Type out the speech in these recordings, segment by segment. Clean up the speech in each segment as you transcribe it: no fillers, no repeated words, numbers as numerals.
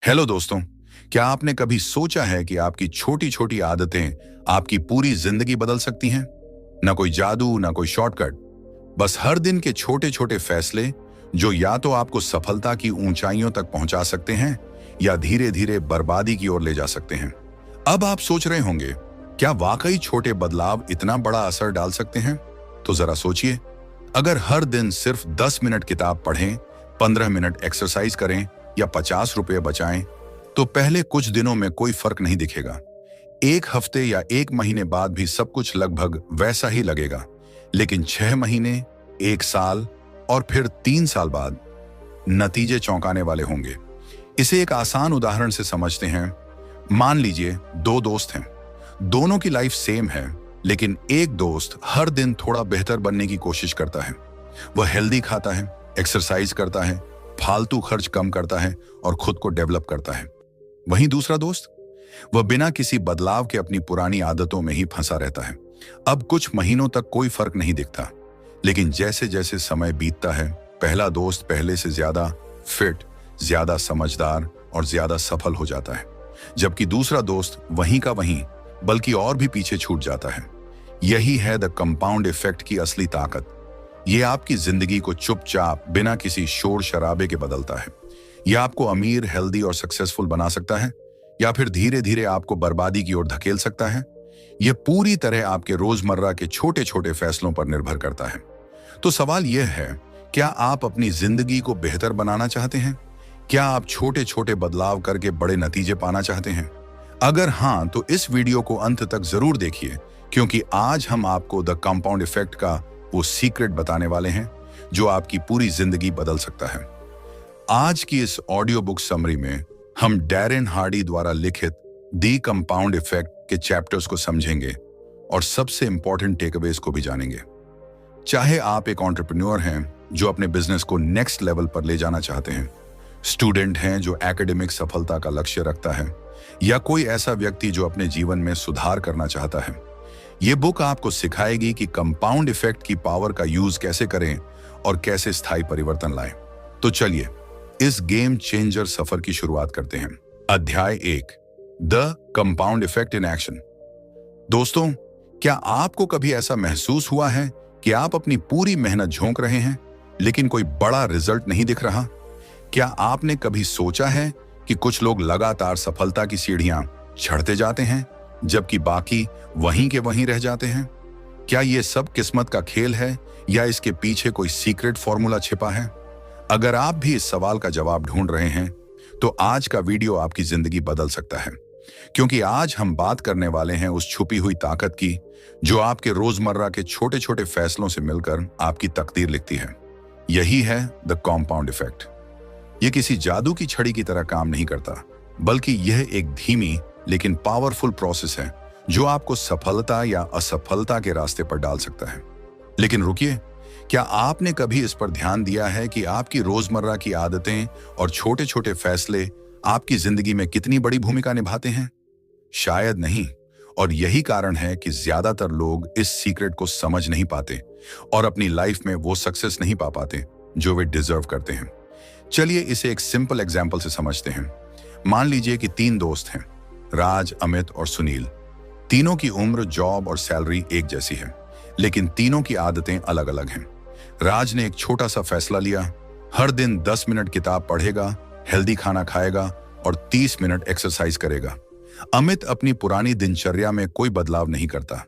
Hello दोस्तों, क्या आपने कभी सोचा है कि आपकी छोटी छोटी आदतें आपकी पूरी जिंदगी बदल सकती हैं? ना कोई जादू, ना कोई शॉर्टकट, बस हर दिन के छोटे छोटे फैसले जो या तो आपको सफलता की ऊंचाइयों तक पहुंचा सकते हैं या धीरे धीरे बर्बादी की ओर ले जा सकते हैं। अब आप सोच रहे होंगे, क्या वाकई छोटे बदलाव इतना बड़ा असर डाल सकते हैं? तो जरा सोचिए, अगर हर दिन सिर्फ 10 मिनट किताब पढ़ें, 15 मिनट एक्सरसाइज करें या 50 रुपये बचाएं, तो पहले कुछ दिनों में कोई फर्क नहीं दिखेगा। एक हफ्ते या एक महीने बाद भी सब कुछ लगभग वैसा ही लगेगा, लेकिन 6 महीने, एक साल और फिर 3 साल बाद नतीजे चौंकाने वाले होंगे। इसे एक आसान उदाहरण से समझते हैं। मान लीजिए 2 दोस्त हैं, दोनों की लाइफ सेम है, लेकिन एक दोस्त हर दिन थोड़ा बेहतर बनने की कोशिश करता है। वह हेल्दी खाता है, एक्सरसाइज करता है, फालतू खर्च कम करता है और खुद को डेवलप करता है। वहीं दूसरा दोस्त, वह बिना किसी बदलाव के अपनी पुरानी आदतों में ही फंसा रहता है। अब कुछ महीनों तक कोई फर्क नहीं दिखता, लेकिन जैसे जैसे समय बीतता है, पहला दोस्त पहले से ज्यादा फिट, ज्यादा समझदार और ज्यादा सफल हो जाता है, जबकि दूसरा दोस्त वहीं का वहीं बल्कि और भी पीछे छूट जाता है। यही है द कंपाउंड इफेक्ट की असली ताकत। यह आपकी जिंदगी को चुपचाप बिना किसी शोर शराबे के बदलता है। यह आपको अमीर, हेल्दी और सक्सेसफुल बना सकता है, या फिर धीरे धीरे आपको बर्बादी की ओर धकेल सकता है। यह पूरी तरह आपके रोजमर्रा के छोटे छोटे फैसलों पर निर्भर करता है। तो सवाल यह है, क्या आप अपनी जिंदगी को बेहतर बनाना चाहते हैं? क्या आप छोटे छोटे बदलाव करके बड़े नतीजे पाना चाहते हैं? अगर हाँ, तो इस वीडियो को अंत तक जरूर देखिए, क्योंकि आज हम आपको द कंपाउंड इफेक्ट का वो सीक्रेट बताने वाले हैं जो आपकी पूरी जिंदगी बदल सकता है। आज की इस ऑडियो बुक समरी में हम डैरेन हार्डी द्वारा लिखित द कंपाउंड इफेक्ट के चैप्टर्स को समझेंगे और सबसे इंपॉर्टेंट टेकअवेज को भी जानेंगे। चाहे आप एक एंटरप्रेन्योर हैं जो अपने बिजनेस को नेक्स्ट लेवल पर ले जाना चाहते हैं, स्टूडेंट हैं जो एकेडमिक सफलता का लक्ष्य रखता है, या कोई ऐसा व्यक्ति जो अपने जीवन में सुधार करना चाहता है, ये बुक आपको सिखाएगी कि कंपाउंड इफेक्ट की पावर का यूज कैसे करें और कैसे स्थायी परिवर्तन लाएं। तो चलिए इस गेम चेंजर सफर की शुरुआत करते हैं। अध्याय 1, the compound effect in action. दोस्तों, क्या आपको कभी ऐसा महसूस हुआ है कि आप अपनी पूरी मेहनत झोंक रहे हैं, लेकिन कोई बड़ा रिजल्ट नहीं दिख रहा? क्या आपने कभी सोचा है कि कुछ लोग लगातार सफलता की सीढ़ियां चढ़ते जाते हैं, जबकि बाकी वहीं के वहीं रह जाते हैं? क्या ये सब किस्मत का खेल है या इसके पीछे कोई सीक्रेट फॉर्मूला छिपा है? अगर आप भी इस सवाल का जवाब ढूंढ रहे हैं, तो आज का वीडियो आपकी जिंदगी बदल सकता है, क्योंकि आज हम बात करने वाले हैं उस छुपी हुई ताकत की जो आपके रोजमर्रा के छोटे छोटे फैसलों से मिलकर आपकी तकदीर लिखती है। यही है द कंपाउंड इफेक्ट। यह किसी जादू की छड़ी की तरह काम नहीं करता, बल्कि यह एक धीमी लेकिन पावरफुल प्रोसेस है जो आपको सफलता या असफलता के रास्ते पर डाल सकता है। लेकिन रुकिए, क्या आपने कभी इस पर ध्यान दिया है कि आपकी रोजमर्रा की आदतें और छोटे छोटे फैसले आपकी जिंदगी में कितनी बड़ी भूमिका निभाते हैं? शायद नहीं, और यही कारण है कि ज्यादातर लोग इस सीक्रेट को समझ नहीं पाते और अपनी लाइफ में वो सक्सेस नहीं पा पाते जो वे डिजर्व करते हैं। चलिए इसे एक सिंपल एग्जाम्पल से समझते हैं। मान लीजिए कि 3 दोस्त हैं, राज, अमित और सुनील। तीनों की उम्र, जॉब और सैलरी एक जैसी है, लेकिन तीनों की आदतें अलग अलग हैं। राज ने एक छोटा सा फैसला लिया, हर दिन 10 मिनट किताब पढ़ेगा, हेल्दी खाना खाएगा और 30 मिनट एक्सरसाइज करेगा। अमित अपनी पुरानी दिनचर्या में कोई बदलाव नहीं करता।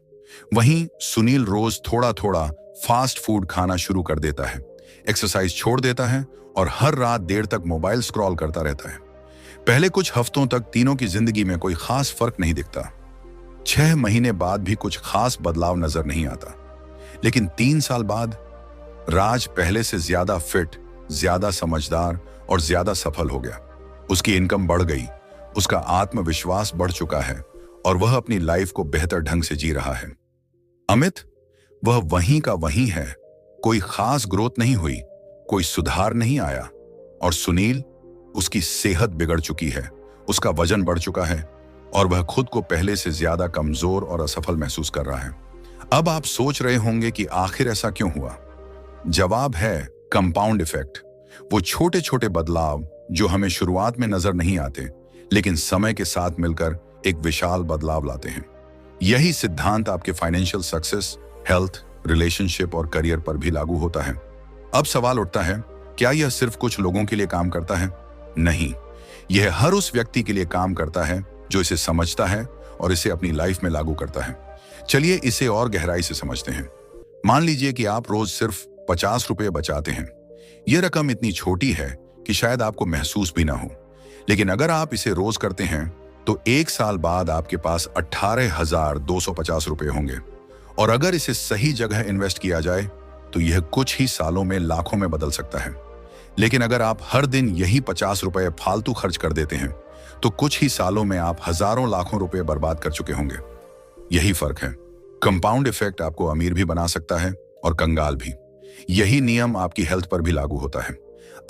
वहीं सुनील रोज थोड़ा थोड़ा फास्ट फूड खाना शुरू कर देता है, एक्सरसाइज छोड़ देता है और हर रात देर तक मोबाइल स्क्रॉल करता रहता है। पहले कुछ हफ्तों तक तीनों की जिंदगी में कोई खास फर्क नहीं दिखता। 6 महीने बाद भी कुछ खास बदलाव नजर नहीं आता, लेकिन 3 साल बाद राज पहले से ज्यादा फिट, ज्यादा समझदार और ज्यादा सफल हो गया। उसकी इनकम बढ़ गई, उसका आत्मविश्वास बढ़ चुका है और वह अपनी लाइफ को बेहतर ढंग से जी रहा है। अमित, वह वहीं का वहीं है, कोई खास ग्रोथ नहीं हुई, कोई सुधार नहीं आया। और सुनील, उसकी सेहत बिगड़ चुकी है, उसका वजन बढ़ चुका है और वह खुद को पहले से ज्यादा कमजोर और असफल महसूस कर रहा है। अब आप सोच रहे होंगे कि आखिर ऐसा क्यों हुआ? जवाब है कंपाउंड इफेक्ट। वो छोटे छोटे बदलाव जो हमें शुरुआत में नजर नहीं आते, लेकिन समय के साथ मिलकर एक विशाल बदलाव लाते हैं। यही सिद्धांत आपके फाइनेंशियल सक्सेस, हेल्थ, रिलेशनशिप और करियर पर भी लागू होता है। अब सवाल उठता है, क्या यह सिर्फ कुछ लोगों के लिए काम करता है? नहीं, यह हर उस व्यक्ति के लिए काम करता है जो इसे समझता है और इसे अपनी लाइफ में लागू करता है। चलिए इसे और गहराई से समझते हैं। मान लीजिए कि आप रोज सिर्फ 50 रुपये बचाते हैं। यह रकम इतनी छोटी है कि शायद आपको महसूस भी ना हो, लेकिन अगर आप इसे रोज करते हैं तो 1 साल बाद आपके पास 18,250 रुपये होंगे। और अगर इसे सही जगह इन्वेस्ट किया जाए तो यह कुछ ही सालों में लाखों में बदल सकता है। लेकिन अगर आप हर दिन यही 50 रुपये फालतू खर्च कर देते हैं तो कुछ ही सालों में आप हजारों लाखों रुपए बर्बाद कर चुके होंगे। यही फर्क है। कंपाउंड इफेक्ट आपको अमीर भी बना सकता है और कंगाल भी। यही नियम आपकी हेल्थ पर भी लागू होता है।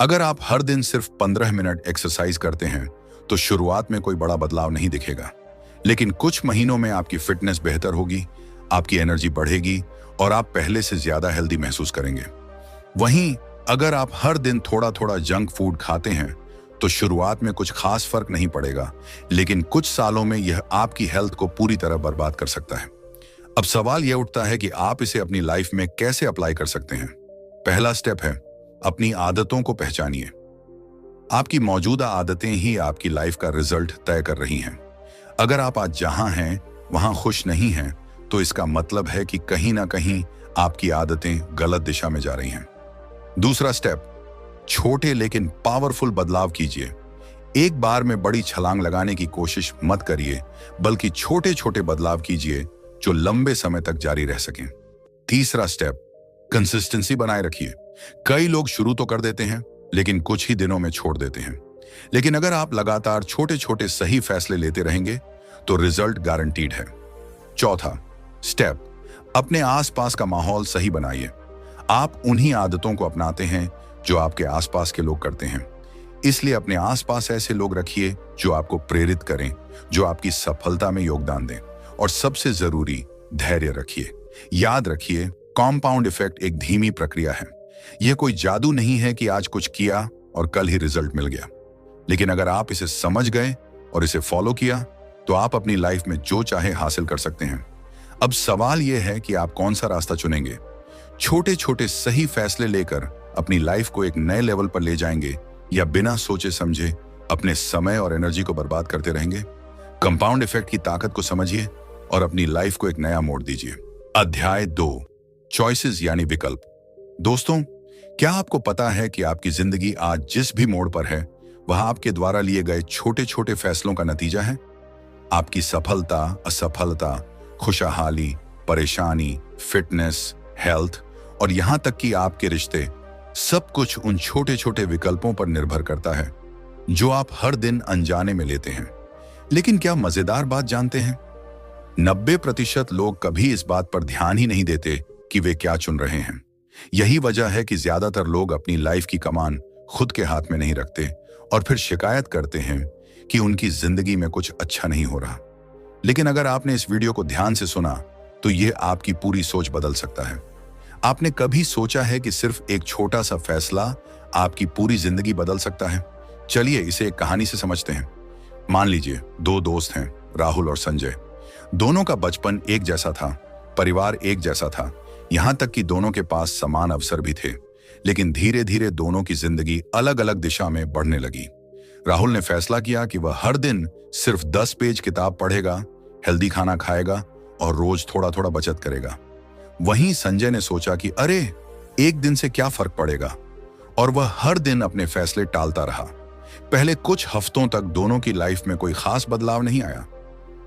अगर आप हर दिन सिर्फ 15 मिनट एक्सरसाइज करते हैं तो शुरुआत में कोई बड़ा बदलाव नहीं दिखेगा, लेकिन कुछ महीनों में आपकी फिटनेस बेहतर होगी, आपकी एनर्जी बढ़ेगी और आप पहले से ज्यादा हेल्दी महसूस करेंगे। वहीं अगर आप हर दिन थोड़ा थोड़ा जंक फूड खाते हैं तो शुरुआत में कुछ खास फर्क नहीं पड़ेगा, लेकिन कुछ सालों में यह आपकी हेल्थ को पूरी तरह बर्बाद कर सकता है। अब सवाल यह उठता है कि आप इसे अपनी लाइफ में कैसे अप्लाई कर सकते हैं। पहला स्टेप है, अपनी आदतों को पहचानिए। आपकी मौजूदा आदतें ही आपकी लाइफ का रिजल्ट तय कर रही हैं। अगर आप आज जहां हैं वहां खुश नहीं हैं तो इसका मतलब है कि कहीं ना कहीं आपकी आदतें गलत दिशा में जा रही हैं। दूसरा स्टेप, छोटे लेकिन पावरफुल बदलाव कीजिए। एक बार में बड़ी छलांग लगाने की कोशिश मत करिए, बल्कि छोटे छोटे बदलाव कीजिए जो लंबे समय तक जारी रह सकें। तीसरा स्टेप, कंसिस्टेंसी बनाए रखिए। कई लोग शुरू तो कर देते हैं लेकिन कुछ ही दिनों में छोड़ देते हैं, लेकिन अगर आप लगातार छोटे छोटे सही फैसले लेते रहेंगे तो रिजल्ट गारंटीड है। चौथा स्टेप, अपने आसपास का माहौल सही बनाइए। आप उन्हीं आदतों को अपनाते हैं जो आपके आसपास के लोग करते हैं, इसलिए अपने आसपास ऐसे लोग रखिए जो आपको प्रेरित करें, जो आपकी सफलता में योगदान दें, और सबसे जरूरी, धैर्य रखिए। याद रखिए, कॉम्पाउंड इफेक्ट एक धीमी प्रक्रिया है। यह कोई जादू नहीं है कि आज कुछ किया और कल ही रिजल्ट मिल गया, लेकिन अगर आप इसे समझ गए और इसे फॉलो किया तो आप अपनी लाइफ में जो चाहे हासिल कर सकते हैं। अब सवाल यह है कि आप कौन सा रास्ता चुनेंगे। छोटे छोटे सही फैसले लेकर अपनी लाइफ को एक नए लेवल पर ले जाएंगे, या बिना सोचे समझे अपने समय और एनर्जी को बर्बाद करते रहेंगे। कंपाउंड इफेक्ट की ताकत को समझिए और अपनी लाइफ को एक नया मोड़ दीजिए। अध्याय 2, चॉइसेस यानी विकल्प। दोस्तों, क्या आपको पता है कि आपकी जिंदगी आज जिस भी मोड़ पर है वह आपके द्वारा लिए गए छोटे छोटे फैसलों का नतीजा है? आपकी सफलता, असफलता, खुशहाली, परेशानी, फिटनेस, हेल्थ और यहां तक कि आपके रिश्ते, सब कुछ उन छोटे छोटे विकल्पों पर निर्भर करता है जो आप हर दिन अनजाने में लेते हैं। लेकिन क्या मजेदार बात जानते हैं, 90% लोग कभी इस बात पर ध्यान ही नहीं देते कि वे क्या चुन रहे हैं। यही वजह है कि ज्यादातर लोग अपनी लाइफ की कमान खुद के हाथ में नहीं रखते और फिर शिकायत करते हैं कि उनकी जिंदगी में कुछ अच्छा नहीं हो रहा। लेकिन अगर आपने इस वीडियो को ध्यान से सुना तो यह आपकी पूरी सोच बदल सकता है। आपने कभी सोचा है कि सिर्फ एक छोटा सा फैसला आपकी पूरी जिंदगी बदल सकता है? चलिए इसे एक कहानी से समझते हैं। मान लीजिए 2 दोस्त हैं, राहुल और संजय। दोनों का बचपन एक जैसा था, परिवार एक जैसा था, यहां तक कि दोनों के पास समान अवसर भी थे। लेकिन धीरे धीरे दोनों की जिंदगी अलग अलग दिशा में बढ़ने लगी। राहुल ने फैसला किया कि वह हर दिन सिर्फ 10 पेज किताब पढ़ेगा, हेल्दी खाना खाएगा और रोज थोड़ा थोड़ा बचत करेगा। वहीं संजय ने सोचा कि अरे, एक दिन से क्या फर्क पड़ेगा, और वह हर दिन अपने फैसले टालता रहा। पहले कुछ हफ्तों तक दोनों की लाइफ में कोई खास बदलाव नहीं आया,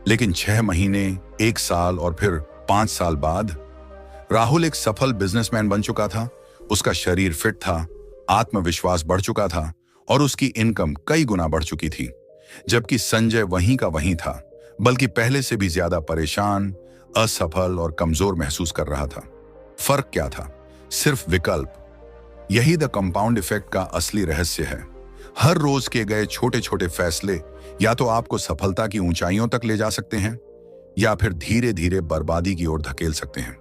लेकिन 6 महीने, 1 साल और फिर 5 साल बाद राहुल एक सफल बिजनेसमैन बन चुका था। उसका शरीर फिट था, आत्मविश्वास बढ़ चुका था और उसकी इनकम कई गुना बढ़ चुकी थी। जबकि संजय वहीं का वहीं था, बल्कि पहले से भी ज्यादा परेशान, असफल और कमजोर महसूस कर रहा था। फर्क क्या था? सिर्फ विकल्प। यही द कंपाउंड इफेक्ट का असली रहस्य है। हर रोज किए गए छोटे छोटे फैसले या तो आपको सफलता की ऊंचाइयों तक ले जा सकते हैं या फिर धीरे धीरे बर्बादी की ओर धकेल सकते हैं।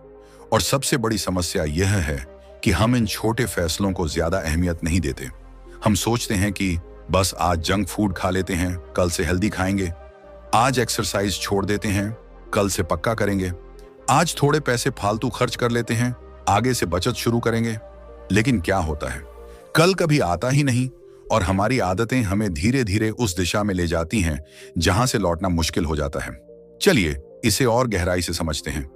और सबसे बड़ी समस्या यह है कि हम इन छोटे फैसलों को ज्यादा अहमियत नहीं देते। हम सोचते हैं कि बस आज जंक फूड खा लेते हैं, कल से हेल्दी खाएंगे। आज एक्सरसाइज छोड़ देते हैं, कल से पक्का करेंगे। आज थोड़े पैसे फालतू खर्च कर लेते हैं, आगे से बचत शुरू करेंगे। लेकिन क्या होता है, कल कभी आता ही नहीं और हमारी आदतें हमें धीरे धीरे उस दिशा में ले जाती हैं जहां से लौटना मुश्किल हो जाता है। चलिए इसे और गहराई से समझते हैं।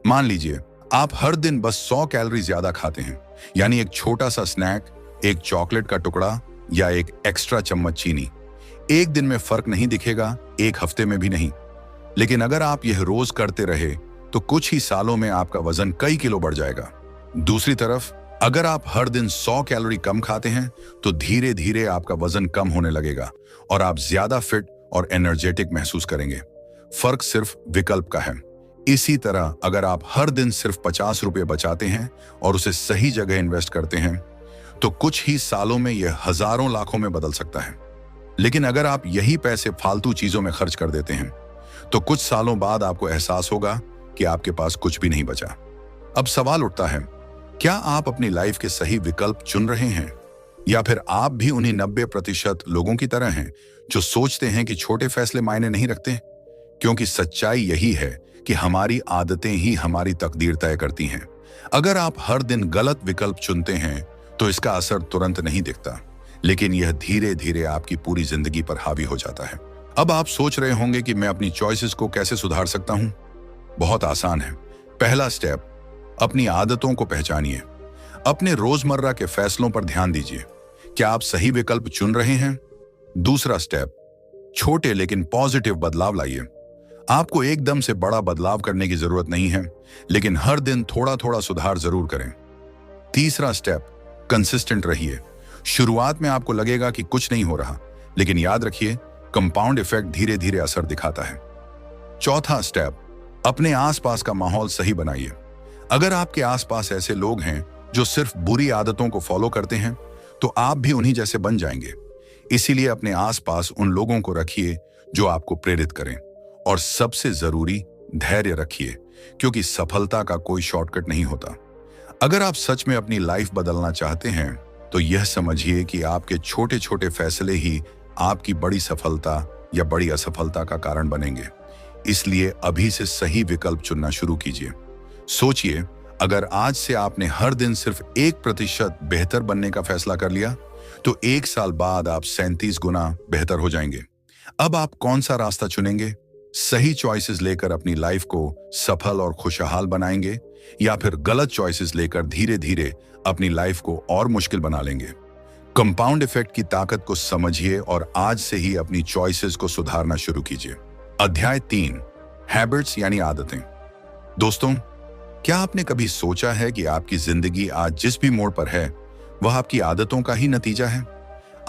मान लीजिए आप हर दिन बस 100 कैलोरी ज्यादा खाते हैं, यानी एक छोटा सा स्नैक, एक चॉकलेट का टुकड़ा या एक एक्स्ट्रा चम्मच चीनी। एक दिन में फर्क नहीं दिखेगा, एक हफ्ते में भी नहीं। लेकिन अगर आप यह रोज करते रहे तो कुछ ही सालों में आपका वजन कई किलो बढ़ जाएगा। दूसरी तरफ अगर आप हर दिन 100 कैलोरी कम खाते हैं तो धीरे धीरे आपका वजन कम होने लगेगा और आप ज्यादा फिट और एनर्जेटिक महसूस करेंगे। फर्क सिर्फ विकल्प का है। इसी तरह अगर आप हर दिन सिर्फ 50 रुपये बचाते हैं और उसे सही जगह इन्वेस्ट करते हैं तो कुछ ही सालों में यह हजारों लाखों में बदल सकता है। लेकिन अगर आप यही पैसे फालतू चीजों में खर्च कर देते हैं तो कुछ सालों बाद आपको एहसास होगा कि आपके पास कुछ भी नहीं बचा। अब सवाल उठता है, क्या आप अपनी लाइफ के सही विकल्प चुन रहे हैं या फिर आप भी उन्हीं 90% लोगों की तरह हैं जो सोचते हैं कि छोटे फैसले मायने नहीं रखते? क्योंकि सच्चाई यही है कि हमारी आदतें ही हमारी तकदीर तय करती हैं। अगर आप हर दिन गलत विकल्प चुनते हैं तो इसका असर तुरंत नहीं दिखता, लेकिन यह धीरे धीरे आपकी पूरी जिंदगी पर हावी हो जाता है। अब आप सोच रहे होंगे कि मैं अपनी चॉइसेस को कैसे सुधार सकता हूं? बहुत आसान है। पहला स्टेप, अपनी आदतों को पहचानिए। अपने रोजमर्रा के फैसलों पर ध्यान दीजिए। क्या आप सही विकल्प चुन रहे हैं? दूसरा स्टेप, छोटे लेकिन पॉजिटिव बदलाव लाइए। आपको एकदम से बड़ा बदलाव करने की जरूरत नहीं है, लेकिन हर दिन थोड़ा थोड़ा सुधार जरूर करें। तीसरा स्टेप, कंसिस्टेंट रहिए। शुरुआत में आपको लगेगा कि कुछ नहीं हो रहा, लेकिन याद रखिए कंपाउंड इफेक्ट धीरे धीरे असर दिखाता है। चौथा स्टेप, अपने आसपास का माहौल सही बनाइए। अगर आपके आसपास ऐसे लोग हैं जो सिर्फ बुरी आदतों को फॉलो करते हैं तो आप भी उन्हीं जैसे बन जाएंगे। इसीलिए अपने आसपास उन लोगों को रखिए जो आपको प्रेरित करें। और सबसे जरूरी, धैर्य रखिए, क्योंकि सफलता का कोई शॉर्टकट नहीं होता। अगर आप सच में अपनी लाइफ बदलना चाहते हैं तो यह समझिए कि आपके छोटे छोटे फैसले ही आपकी बड़ी सफलता या बड़ी असफलता का कारण बनेंगे। इसलिए अभी से सही विकल्प चुनना शुरू कीजिए। सोचिए, अगर आज से आपने हर दिन सिर्फ 1% बेहतर बनने का फैसला कर लिया तो 1 साल बाद आप 37 गुना बेहतर हो जाएंगे। अब आप कौन सा रास्ता चुनेंगे? सही चॉइसेस लेकर अपनी लाइफ को सफल और खुशहाल बनाएंगे या फिर गलत चॉइसेस लेकर धीरे धीरे अपनी लाइफ को और मुश्किल बना लेंगे? कंपाउंड इफेक्ट की ताकत को समझिए और आज से ही अपनी चॉइसेस को सुधारना शुरू कीजिए। अध्याय 3, हैबिट्स यानी आदतें। दोस्तों, क्या आपने कभी सोचा है कि आपकी जिंदगी आज जिस भी मोड़ पर है वह आपकी आदतों का ही नतीजा है?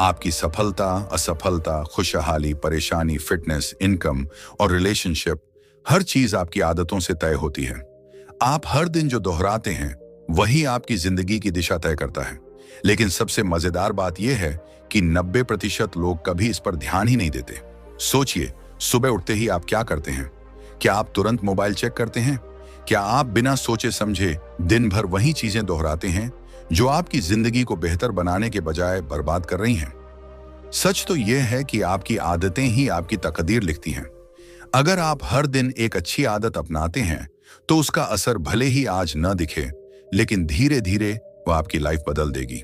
आपकी सफलता, असफलता, खुशहाली, परेशानी, फिटनेस, इनकम और रिलेशनशिप, हर चीज आपकी आदतों से तय होती है। आप हर दिन जो दोहराते हैं वही आपकी जिंदगी की दिशा तय करता है। लेकिन सबसे मजेदार बात यह है कि 90% लोग कभी इस पर ध्यान ही नहीं देते। सोचिए, सुबह उठते ही आप क्या करते हैं? क्या आप तुरंत मोबाइल चेक करते हैं? क्या आप बिना सोचे समझे दिन भर वही चीजें दोहराते हैं जो आपकी जिंदगी को बेहतर बनाने के बजाय बर्बाद कर रही हैं? सच तो यह है कि आपकी आदतें ही आपकी तकदीर लिखती हैं। अगर आप हर दिन एक अच्छी आदत अपनाते हैं तो उसका असर भले ही आज न दिखे, लेकिन धीरे धीरे वह आपकी लाइफ बदल देगी।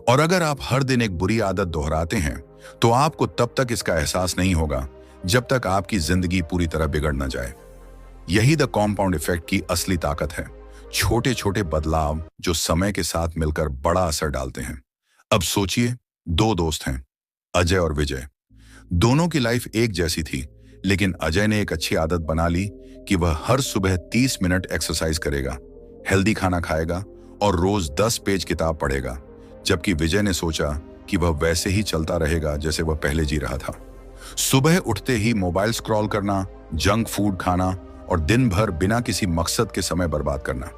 और अगर आप हर दिन एक बुरी आदत दोहराते हैं तो आपको तब तक इसका एहसास नहीं होगा जब तक आपकी जिंदगी पूरी तरह बिगड़ न जाए। यही द कॉम्पाउंड इफेक्ट की असली ताकत है। छोटे छोटे बदलाव जो समय के साथ मिलकर बड़ा असर डालते हैं। अब सोचिए, 2 दोस्त हैं, अजय और विजय। दोनों की लाइफ एक जैसी थी, लेकिन अजय ने एक अच्छी आदत बना ली कि वह हर सुबह 30 मिनट एक्सरसाइज करेगा, हेल्दी खाना खाएगा और रोज 10 पेज किताब पढ़ेगा। जबकि विजय ने सोचा कि वह वैसे ही चलता रहेगा जैसे वह पहले जी रहा था। सुबह उठते ही मोबाइल स्क्रॉल करना, जंक फूड खाना और दिन भर बिना किसी मकसद के समय बर्बाद करना।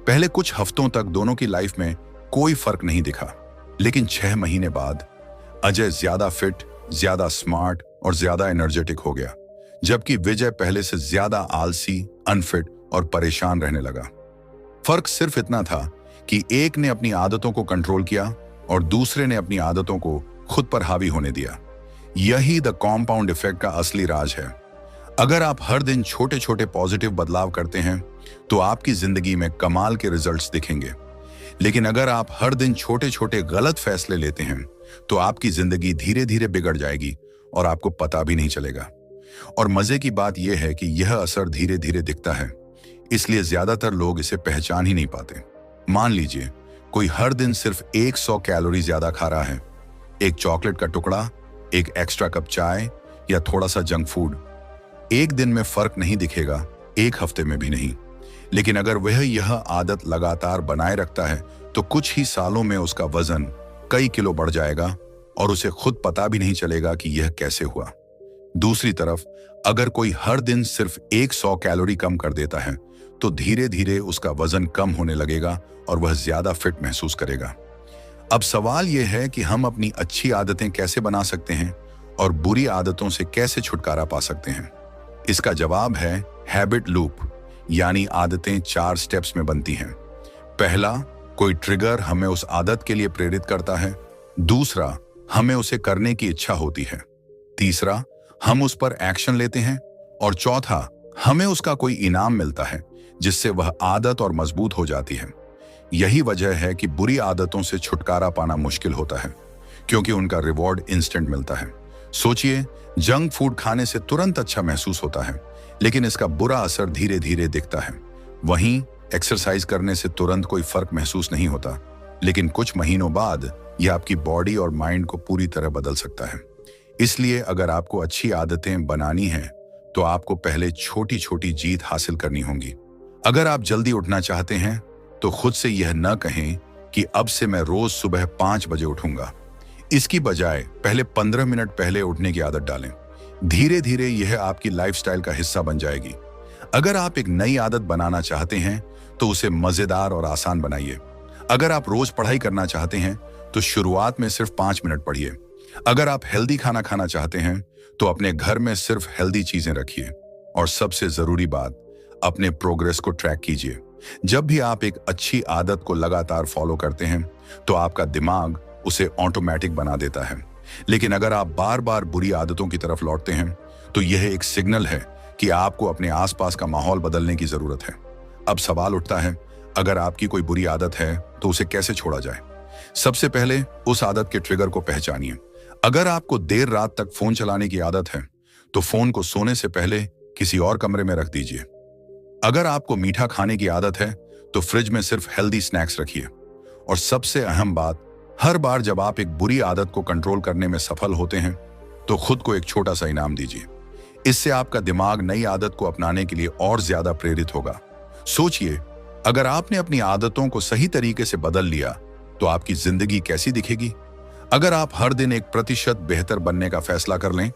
पहले कुछ हफ्तों तक दोनों की लाइफ में कोई फर्क नहीं दिखा, लेकिन 6 महीने बाद अजय ज्यादा फिट, ज्यादा स्मार्ट और ज्यादा एनर्जेटिक हो गया, जबकि विजय पहले से ज्यादा आलसी, अनफिट और परेशान रहने लगा। फर्क सिर्फ इतना था कि एक ने अपनी आदतों को कंट्रोल किया और दूसरे ने अपनी आदतों को खुद पर हावी होने दिया। यही द कॉम्पाउंड इफेक्ट का असली राज है। अगर आप हर दिन छोटे छोटे पॉजिटिव बदलाव करते हैं तो आपकी जिंदगी में कमाल के रिजल्ट्स दिखेंगे। लेकिन अगर आप हर दिन छोटे छोटे गलत फैसले लेते हैं तो आपकी जिंदगी धीरे धीरे बिगड़ जाएगी और आपको पता भी नहीं चलेगा। और मजे की बात यह है कि यह असर धीरे धीरे दिखता है, इसलिए ज्यादातर लोग इसे पहचान ही नहीं पाते। मान लीजिए कोई हर दिन सिर्फ 100 कैलोरी ज्यादा खा रहा है, एक चॉकलेट का टुकड़ा, एक एक्स्ट्रा कप चाय या थोड़ा सा जंक फूड। एक दिन में फर्क नहीं दिखेगा, एक हफ्ते में भी नहीं। लेकिन अगर वह यह आदत लगातार बनाए रखता है तो कुछ ही सालों में उसका वजन कई किलो बढ़ जाएगा और उसे खुद पता भी नहीं चलेगा कि यह कैसे हुआ। दूसरी तरफ अगर कोई हर दिन सिर्फ 100 कैलोरी कम कर देता है तो धीरे धीरे उसका वजन कम होने लगेगा और वह ज्यादा फिट महसूस करेगा। अब सवाल यह है कि हम अपनी अच्छी आदतें कैसे बना सकते हैं और बुरी आदतों से कैसे छुटकारा पा सकते हैं। इसका जवाब है हैबिट लूप, यानी आदतें 4 स्टेप्स में बनती हैं। पहला, कोई ट्रिगर हमें उस आदत के लिए प्रेरित करता है। दूसरा, हमें उसे करने की इच्छा होती है। तीसरा, हम उस पर एक्शन लेते हैं। और चौथा, हमें उसका कोई इनाम मिलता है जिससे वह आदत और मजबूत हो जाती है। यही वजह है कि बुरी आदतों से छुटकारा पाना मुश्किल होता है, क्योंकि उनका रिवॉर्ड इंस्टेंट मिलता है। सोचिए, जंक फूड खाने से तुरंत अच्छा महसूस होता है, लेकिन इसका बुरा असर धीरे धीरे दिखता है। वहीं एक्सरसाइज करने से तुरंत कोई फर्क महसूस नहीं होता, लेकिन कुछ महीनों बाद यह आपकी बॉडी और माइंड को पूरी तरह बदल सकता है। इसलिए अगर आपको अच्छी आदतें बनानी हैं, तो आपको पहले छोटी छोटी जीत हासिल करनी होगी। अगर आप जल्दी उठना चाहते हैं तो खुद से यह न कहें कि अब से मैं रोज सुबह 5 बजे उठूंगा। इसकी बजाय पहले 15 मिनट पहले उठने की आदत डालें। धीरे धीरे यह आपकी लाइफस्टाइल का हिस्सा बन जाएगी। अगर आप एक नई आदत बनाना चाहते हैं तो उसे मजेदार और आसान बनाइए। अगर आप रोज पढ़ाई करना चाहते हैं तो शुरुआत में सिर्फ 5 मिनट पढ़िए। अगर आप हेल्दी खाना खाना चाहते हैं तो अपने घर में सिर्फ हेल्दी चीजें रखिए। और सबसे जरूरी बात, अपने प्रोग्रेस को ट्रैक कीजिए। जब भी आप एक अच्छी आदत को लगातार फॉलो करते हैं तो आपका दिमाग उसे ऑटोमेटिक बना देता है। लेकिन अगर आप बार बार बुरी आदतों की तरफ लौटते हैं तो यह एक सिग्नल है कि आपको अपने आसपास का माहौल बदलने की जरूरत है। अब सवाल उठता है, अगर आपकी कोई बुरी आदत है तो उसे कैसे छोड़ा जाए। सबसे पहले उस आदत के ट्रिगर को पहचानिए। अगर आपको देर रात तक फोन चलाने की आदत है तो फोन को सोने से पहले किसी और कमरे में रख दीजिए। अगर आपको मीठा खाने की आदत है तो फ्रिज में सिर्फ हेल्दी स्नैक्स रखिए। और सबसे अहम बात, हर बार जब आप एक बुरी आदत को कंट्रोल करने में सफल होते हैं तो खुद को एक छोटा सा इनाम दीजिए। इससे आपका दिमाग नई आदत को अपनाने के लिए और ज्यादा प्रेरित होगा। सोचिए, अगर आपने अपनी आदतों को सही तरीके से बदल लिया तो आपकी जिंदगी कैसी दिखेगी। अगर आप हर दिन 1% बेहतर बनने का फैसला कर लें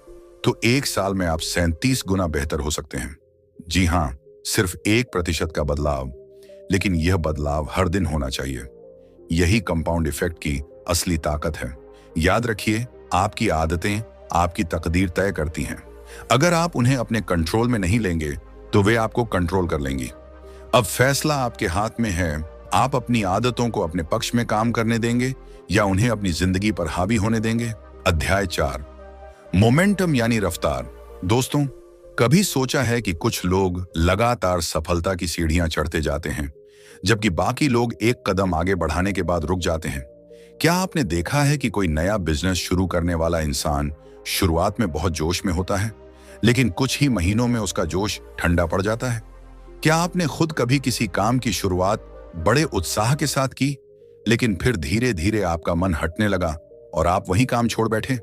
तो 1 साल में आप 37 गुना बेहतर हो सकते हैं। जी हाँ, सिर्फ 1% का बदलाव, लेकिन यह बदलाव हर दिन होना चाहिए। यही कंपाउंड इफेक्ट की असली ताकत है। याद रखिए, आपकी आदतें आपकी तकदीर तय करती हैं। अगर आप उन्हें अपने कंट्रोल में नहीं लेंगे तो वे आपको कंट्रोल कर लेंगी। अब फैसला आपके हाथ में है। आप अपनी आदतों को अपने पक्ष में काम करने देंगे या उन्हें अपनी जिंदगी पर हावी होने देंगे। अध्याय 4, मोमेंटम यानी रफ्तार। दोस्तों, कभी सोचा है कि कुछ लोग लगातार सफलता की सीढ़ियां चढ़ते जाते हैं जबकि बाकी लोग एक कदम आगे बढ़ाने के बाद रुक जाते हैं। क्या आपने देखा है कि कोई नया बिजनेस शुरू करने वाला इंसान शुरुआत में बहुत जोश में होता है, लेकिन कुछ ही महीनों में उसका जोश ठंडा पड़ जाता है। क्या आपने खुद कभी किसी काम की शुरुआत बड़े उत्साह के साथ की, लेकिन फिर धीरे धीरे आपका मन हटने लगा और आप वही काम छोड़ बैठे?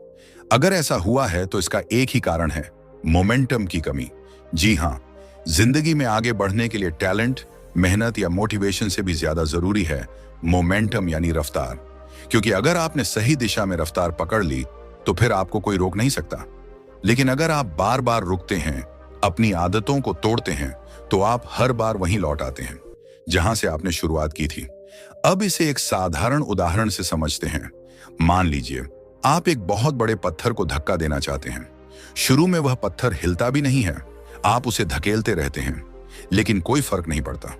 अगर ऐसा हुआ है तो इसका एक ही कारण है, मोमेंटम की कमी। जी हाँ, जिंदगी में आगे बढ़ने के लिए टैलेंट, मेहनत या मोटिवेशन से भी ज्यादा जरूरी है मोमेंटम यानी रफ्तार। क्योंकि अगर आपने सही दिशा में रफ्तार पकड़ ली तो फिर आपको कोई रोक नहीं सकता। लेकिन अगर आप बार बार रुकते हैं, अपनी आदतों को तोड़ते हैं, तो आप हर बार वहीं लौट आते हैं जहां से आपने शुरुआत की थी। अब इसे एक साधारण उदाहरण से समझते हैं। मान लीजिए आप एक बहुत बड़े पत्थर को धक्का देना चाहते हैं। शुरू में वह पत्थर हिलता भी नहीं है, आप उसे धकेलते रहते हैं, लेकिन कोई फर्क नहीं पड़ता।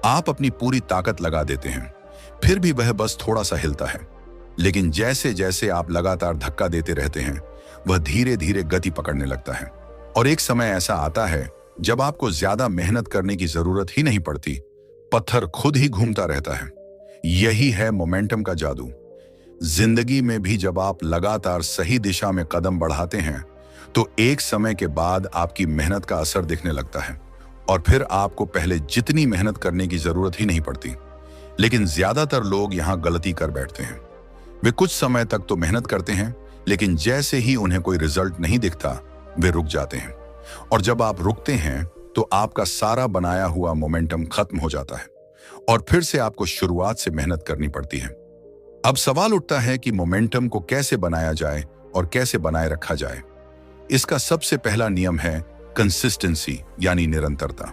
आप अपनी पूरी ताकत लगा देते हैं, फिर भी वह बस थोड़ा सा हिलता है। लेकिन जैसे जैसे आप लगातार धक्का देते रहते हैं, वह धीरे धीरे गति पकड़ने लगता है। और एक समय ऐसा आता है जब आपको ज्यादा मेहनत करने की जरूरत ही नहीं पड़ती, पत्थर खुद ही घूमता रहता है। यही है मोमेंटम का जादू। जिंदगी में भी जब आप लगातार सही दिशा में कदम बढ़ाते हैं, तो एक समय के बाद आपकी मेहनत का असर दिखने लगता है और फिर आपको पहले जितनी मेहनत करने की जरूरत ही नहीं पड़ती। लेकिन ज्यादातर लोग यहां गलती कर बैठते हैं। वे कुछ समय तक तो मेहनत करते हैं, लेकिन जैसे ही उन्हें कोई रिजल्ट नहीं दिखता, वे रुक जाते हैं। और जब आप रुकते हैं तो आपका सारा बनाया हुआ मोमेंटम खत्म हो जाता है और फिर से आपको शुरुआत से मेहनत करनी पड़ती है। अब सवाल उठता है कि मोमेंटम को कैसे बनाया जाए और कैसे बनाए रखा जाए। इसका सबसे पहला नियम है कंसिस्टेंसी, यानी निरंतरता।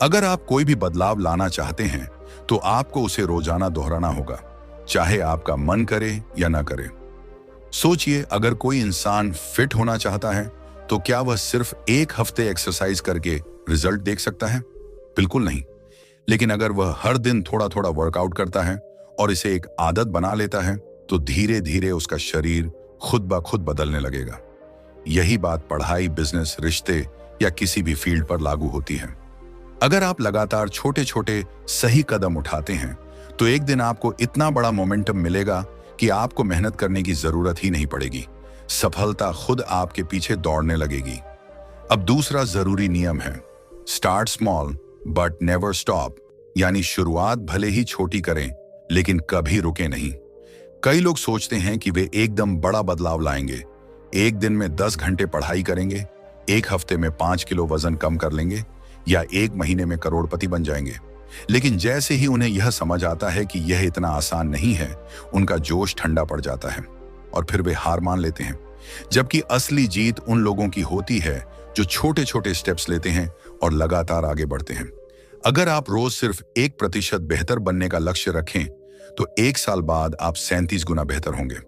अगर आप कोई भी बदलाव लाना चाहते हैं तो आपको उसे रोजाना दोहराना होगा, चाहे आपका मन करे या ना करे। सोचिए, अगर कोई इंसान फिट होना चाहता है तो क्या वह सिर्फ एक हफ्ते एक्सरसाइज करके रिजल्ट देख सकता है? बिल्कुल नहीं। लेकिन अगर वह हर दिन थोड़ा थोड़ा वर्कआउट करता है और इसे एक आदत बना लेता है, तो धीरे धीरे उसका शरीर खुद ब खुद बदलने लगेगा। यही बात पढ़ाई, बिजनेस, रिश्ते या किसी भी फील्ड पर लागू होती है। अगर आप लगातार छोटे छोटे सही कदम उठाते हैं, तो एक दिन आपको इतना बड़ा मोमेंटम मिलेगा कि आपको मेहनत करने की जरूरत ही नहीं पड़ेगी। सफलता खुद आपके पीछे दौड़ने लगेगी। अब दूसरा जरूरी नियम है start small but never stop, यानी शुरुआत भले ही छोटी करें लेकिन कभी रुके नहीं। कई लोग सोचते हैं कि वे एकदम बड़ा बदलाव लाएंगे, एक दिन में 10 घंटे पढ़ाई करेंगे, एक हफ्ते में 5 किलो वजन कम कर लेंगे या एक महीने में करोड़पति बन जाएंगे। लेकिन जैसे ही उन्हें यह समझ आता है कि यह इतना आसान नहीं है, उनका जोश ठंडा पड़ जाता है और फिर वे हार मान लेते हैं। जबकि असली जीत उन लोगों की होती है जो छोटे छोटे स्टेप्स लेते हैं और लगातार आगे बढ़ते हैं। अगर आप रोज सिर्फ 1% बेहतर बनने का लक्ष्य रखें, तो 1 साल बाद आप 37 गुना बेहतर होंगे।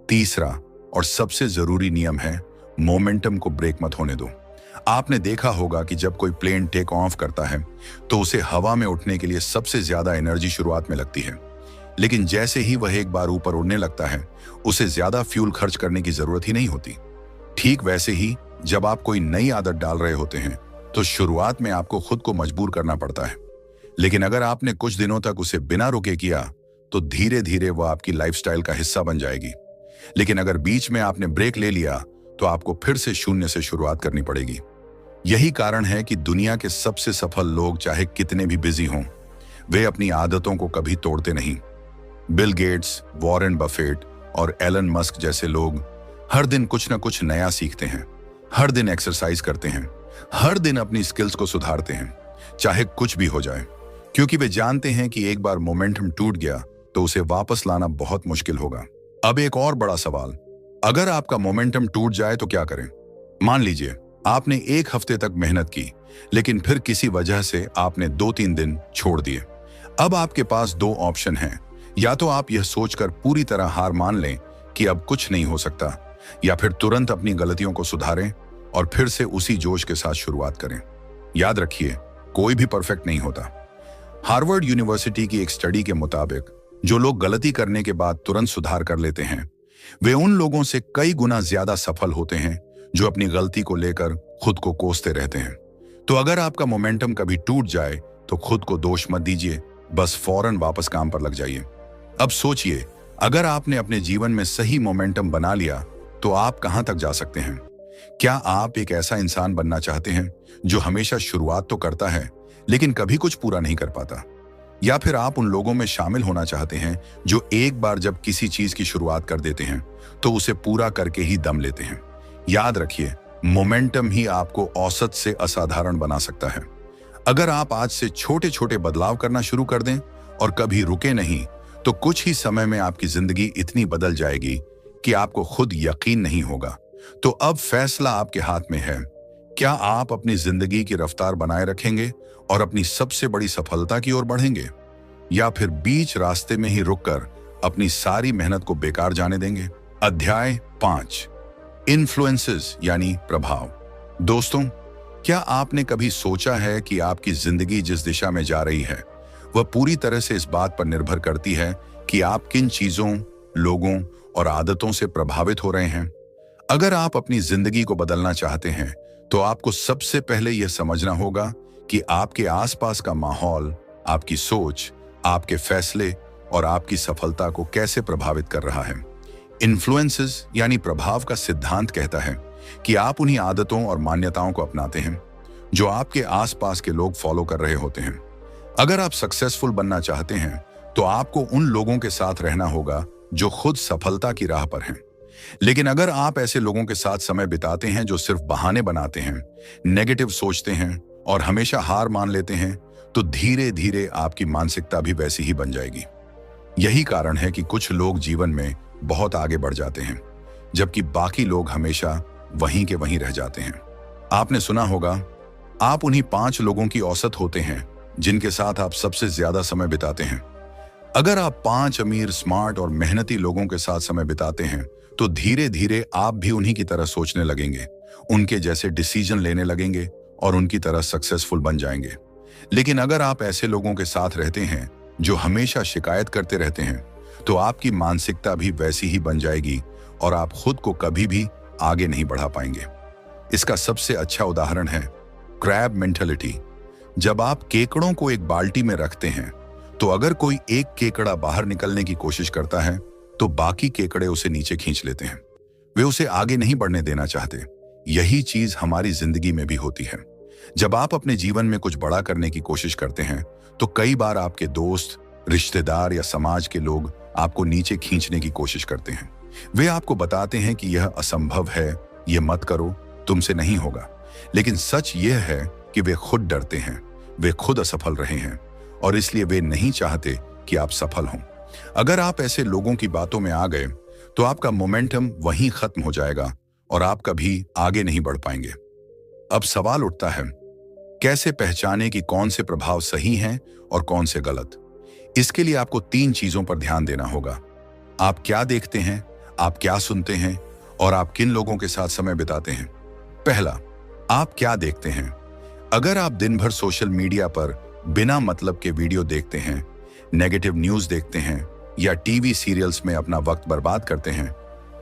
तीसरा और सबसे जरूरी नियम है मोमेंटम को ब्रेक मत होने दो। आपने देखा होगा कि जब कोई प्लेन टेक ऑफ करता है तो उसे हवा में उठने के लिए सबसे ज्यादा एनर्जी शुरुआत में लगती है, लेकिन जैसे ही वह एक बार ऊपर उड़ने लगता है, उसे ज्यादा फ्यूल खर्च करने की जरूरत ही नहीं होती। ठीक वैसे ही जब आप कोई नई आदत डाल रहे होते हैं तो शुरुआत में आपको खुद को मजबूर करना पड़ता है, लेकिन अगर आपने कुछ दिनों तक उसे बिना रुके किया तो धीरे धीरे वह आपकी लाइफस्टाइल का हिस्सा बन जाएगी। लेकिन अगर बीच में आपने ब्रेक ले लिया तो आपको फिर से शून्य से शुरुआत करनी पड़ेगी। यही कारण है कि दुनिया के सबसे सफल लोग चाहे कितने भी बिजी हों, वे अपनी आदतों को कभी तोड़ते नहीं। बिल गेट्स, वॉरेन बफेट और एलन मस्क जैसे लोग हर दिन कुछ न कुछ नया सीखते हैं, हर दिन एक्सरसाइज करते हैं, हर दिन अपनी स्किल्स को सुधारते हैं, चाहे कुछ भी हो जाए, क्योंकि वे जानते हैं कि एक बार मोमेंटम टूट गया तो उसे वापस लाना बहुत मुश्किल होगा। अब एक और बड़ा सवाल, अगर आपका मोमेंटम टूट जाए तो क्या करें? मान लीजिए आपने 1 हफ्ते तक मेहनत की, लेकिन फिर किसी वजह से आपने 2-3 दिन छोड़ दिए। अब आपके पास 2 ऑप्शन हैं। या तो आप यह सोचकर पूरी तरह हार मान लें कि अब कुछ नहीं हो सकता, या फिर तुरंत अपनी गलतियों को सुधारें और फिर से उसी जोश के साथ शुरुआत करें। याद रखिए, कोई भी परफेक्ट नहीं होता। हार्वर्ड यूनिवर्सिटी की एक स्टडी के मुताबिक जो लोग गलती करने के बाद तुरंत सुधार कर लेते हैं, वे उन लोगों से कई गुना ज्यादा सफल होते हैं जो अपनी गलती को लेकर खुद को कोसते रहते हैं। तो अगर आपका मोमेंटम कभी टूट जाए तो खुद को दोष मत दीजिए, बस फौरन वापस काम पर लग जाइए। अब सोचिए, अगर आपने अपने जीवन में सही मोमेंटम बना लिया तो आप कहां तक जा सकते हैं? क्या आप एक ऐसा इंसान बनना चाहते हैं जो हमेशा शुरुआत तो करता है लेकिन कभी कुछ पूरा नहीं कर पाता? या फिर आप उन लोगों में शामिल होना चाहते हैं जो एक बार जब किसी चीज की शुरुआत कर देते हैं तो उसे पूरा करके ही दम लेते हैं? याद रखिए, मोमेंटम ही आपको औसत से असाधारण बना सकता है। अगर आप आज से छोटे छोटे बदलाव करना शुरू कर दें और कभी रुके नहीं, तो कुछ ही समय में आपकी जिंदगी इतनी बदल जाएगी कि आपको खुद यकीन नहीं होगा। तो अब फैसला आपके हाथ में है। क्या आप अपनी जिंदगी की रफ्तार बनाए रखेंगे और अपनी सबसे बड़ी सफलता की ओर बढ़ेंगे, या फिर बीच रास्ते में ही रुककर अपनी सारी मेहनत को बेकार जाने देंगे? अध्याय 5, इन्फ्लुएंसेस यानी प्रभाव। दोस्तों, क्या आपने कभी सोचा है कि आपकी जिंदगी जिस दिशा में जा रही है वह पूरी तरह से इस बात पर निर्भर करती है कि आप किन चीजों, लोगों और आदतों से प्रभावित हो रहे हैं। अगर आप अपनी जिंदगी को बदलना चाहते हैं तो आपको सबसे पहले यह समझना होगा कि आपके आसपास का माहौल आपकी सोच, आपके फैसले और आपकी सफलता को कैसे प्रभावित कर रहा है। इन्फ्लुएंसेस यानी प्रभाव का सिद्धांत कहता है कि आप उन्हीं आदतों और मान्यताओं को अपनाते हैं जो आपके आसपास के लोग फॉलो कर रहे होते हैं। अगर आप सक्सेसफुल बनना चाहते हैं तो आपको उन लोगों के साथ रहना होगा जो खुद सफलता की राह पर हैं। लेकिन अगर आप ऐसे लोगों के साथ समय बिताते हैं जो सिर्फ बहाने बनाते हैं, नेगेटिव सोचते हैं और हमेशा हार मान लेते हैं, तो धीरे धीरे आपकी मानसिकता भी वैसी ही बन जाएगी। यही कारण है कि कुछ लोग जीवन में बहुत आगे बढ़ जाते हैं जबकि बाकी लोग हमेशा वहीं के वहीं रह जाते हैं। आपने सुना होगा, आप उन्हीं 5 लोगों की औसत होते हैं जिनके साथ आप सबसे ज्यादा समय बिताते हैं। अगर आप 5 अमीर, स्मार्ट और मेहनती लोगों के साथ समय बिताते हैं तो धीरे धीरे आप भी उन्हीं की तरह सोचने लगेंगे, उनके जैसे डिसीजन लेने लगेंगे और उनकी तरह सक्सेसफुल बन जाएंगे। लेकिन अगर आप ऐसे लोगों के साथ रहते हैं जो हमेशा शिकायत करते रहते हैं तो आपकी मानसिकता भी वैसी ही बन जाएगी और आप खुद को कभी भी आगे नहीं बढ़ा पाएंगे। इसका सबसे अच्छा उदाहरण है क्रैब मेंटालिटी। जब आप केकड़ों को एक बाल्टी में रखते हैं तो अगर कोई एक केकड़ा बाहर निकलने की कोशिश करता है तो बाकी केकड़े उसे नीचे खींच लेते हैं, वे उसे आगे नहीं बढ़ने देना चाहते। यही चीज हमारी जिंदगी में भी होती है। जब आप अपने जीवन में कुछ बड़ा करने की कोशिश करते हैं तो कई बार आपके दोस्त, रिश्तेदार या समाज के लोग आपको नीचे खींचने की कोशिश करते हैं। वे आपको बताते हैं कि यह असंभव है, यह मत करो, तुमसे नहीं होगा। लेकिन सच यह है कि वे खुद डरते हैं, वे खुद असफल रहे हैं और इसलिए वे नहीं चाहते कि आप सफल हों। अगर आप ऐसे लोगों की बातों में आ गए तो आपका मोमेंटम वहीं खत्म हो जाएगा और आप कभी आगे नहीं बढ़ पाएंगे। अब सवाल उठता है, कैसे पहचाने कि कौन से प्रभाव सही हैं और कौन से गलत? इसके लिए आपको 3 चीजों पर ध्यान देना होगा। आप क्या देखते हैं, आप क्या सुनते हैं और आप किन लोगों के साथ समय बिताते हैं। पहला, आप क्या देखते हैं। अगर आप दिन भर सोशल मीडिया पर बिना मतलब के वीडियो देखते हैं, नेगेटिव न्यूज़ देखते हैं या टीवी सीरियल्स में अपना वक्त बर्बाद करते हैं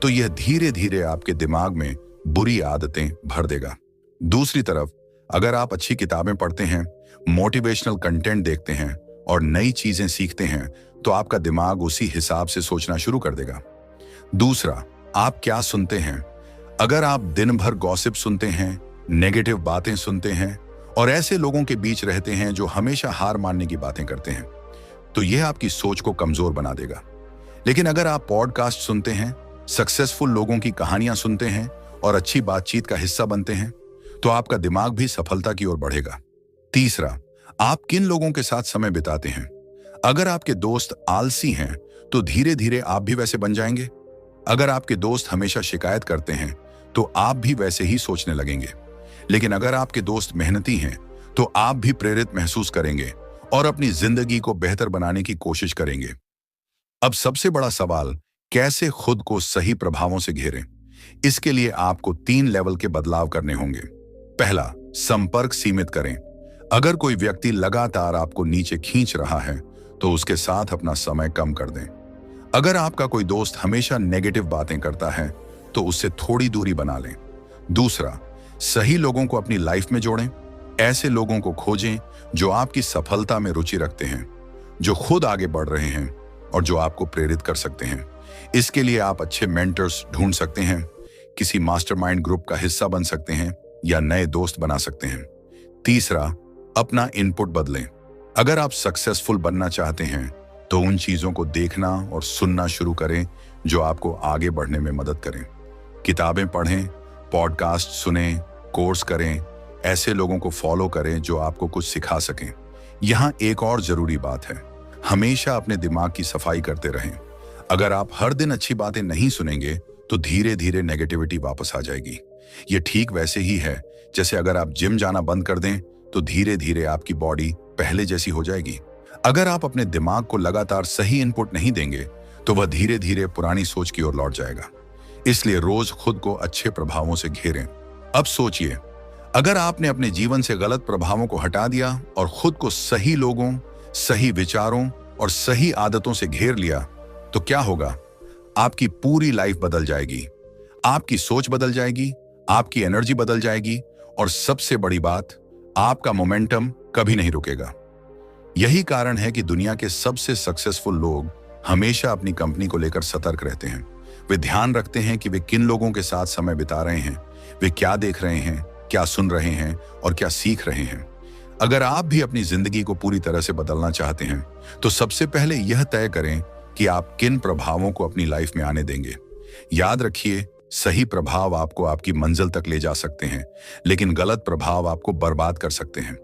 तो यह धीरे धीरे आपके दिमाग में बुरी आदतें भर देगा। दूसरी तरफ, अगर आप अच्छी किताबें पढ़ते हैं, मोटिवेशनल कंटेंट देखते हैं और नई चीजें सीखते हैं तो आपका दिमाग उसी हिसाब से सोचना शुरू कर देगा। दूसरा, आप क्या सुनते हैं। अगर आप दिन भर गॉसिप सुनते हैं, नेगेटिव बातें सुनते हैं और ऐसे लोगों के बीच रहते हैं जो हमेशा हार मानने की बातें करते हैं तो यह आपकी सोच को कमजोर बना देगा। लेकिन अगर आप पॉडकास्ट सुनते हैं, सक्सेसफुल लोगों की कहानियां सुनते हैं और अच्छी बातचीत का हिस्सा बनते हैं तो आपका दिमाग भी सफलता की ओर बढ़ेगा। तीसरा, आप किन लोगों के साथ समय बिताते हैं। अगर आपके दोस्त आलसी हैं तो धीरे धीरे आप भी वैसे बन जाएंगे। अगर आपके दोस्त हमेशा शिकायत करते हैं तो आप भी वैसे ही सोचने लगेंगे। लेकिन अगर आपके दोस्त मेहनती हैं तो आप भी प्रेरित महसूस करेंगे और अपनी जिंदगी को बेहतर बनाने की कोशिश करेंगे। अब सबसे बड़ा सवाल, कैसे खुद को सही प्रभावों से घेरें। इसके लिए आपको 3 लेवल के बदलाव करने होंगे। पहला, संपर्क सीमित करें। अगर कोई व्यक्ति लगातार आपको नीचे खींच रहा है तो उसके साथ अपना समय कम कर दें। अगर आपका कोई दोस्त हमेशा नेगेटिव बातें करता है तो उससे थोड़ी दूरी बना लें। दूसरा, सही लोगों को अपनी लाइफ में जोड़ें। ऐसे लोगों को खोजें जो आपकी सफलता में रुचि रखते हैं, जो खुद आगे बढ़ रहे हैं और जो आपको प्रेरित कर सकते हैं। इसके लिए आप अच्छे मेंटर्स ढूंढ सकते हैं, किसी मास्टरमाइंड ग्रुप का हिस्सा बन सकते हैं या नए दोस्त बना सकते हैं। तीसरा, अपना इनपुट बदलें। अगर आप सक्सेसफुल बनना चाहते हैं तो उन चीजों को देखना और सुनना शुरू करें जो आपको आगे बढ़ने में मदद करें। किताबें पढ़ें, पॉडकास्ट सुनें, कोर्स करें, ऐसे लोगों को फॉलो करें जो आपको कुछ सिखा सकें। यहाँ एक और जरूरी बात है, हमेशा अपने दिमाग की सफाई करते रहें। अगर आप हर दिन अच्छी बातें नहीं सुनेंगे तो धीरे धीरे नेगेटिविटी वापस आ जाएगी। ये ठीक वैसे ही है जैसे अगर आप जिम जाना बंद कर दें तो धीरे धीरे आपकी बॉडी पहले जैसी हो जाएगी। अगर आप अपने दिमाग को लगातार सही इनपुट नहीं देंगे तो वह धीरे धीरे पुरानी सोच की ओर लौट जाएगा। इसलिए रोज खुद को अच्छे प्रभावों से घेरें। अब सोचिए, अगर आपने अपने जीवन से गलत प्रभावों को हटा दिया और खुद को सही लोगों, सही विचारों और सही आदतों से घेर लिया तो क्या होगा? आपकी पूरी लाइफ बदल जाएगी। आपकी सोच बदल जाएगी, आपकी एनर्जी बदल जाएगी और सबसे बड़ी बात, आपका मोमेंटम कभी नहीं रुकेगा। यही कारण है कि दुनिया के सबसे सक्सेसफुल लोग हमेशा अपनी कंपनी को लेकर सतर्क रहते हैं। वे ध्यान रखते हैं कि वे किन लोगों के साथ समय बिता रहे हैं, वे क्या देख रहे हैं, क्या सुन रहे हैं और क्या सीख रहे हैं। अगर आप भी अपनी जिंदगी को पूरी तरह से बदलना चाहते हैं तो सबसे पहले यह तय करें कि आप किन प्रभावों को अपनी लाइफ में आने देंगे। याद रखिए, सही प्रभाव आपको आपकी मंजिल तक ले जा सकते हैं, लेकिन गलत प्रभाव आपको बर्बाद कर सकते हैं।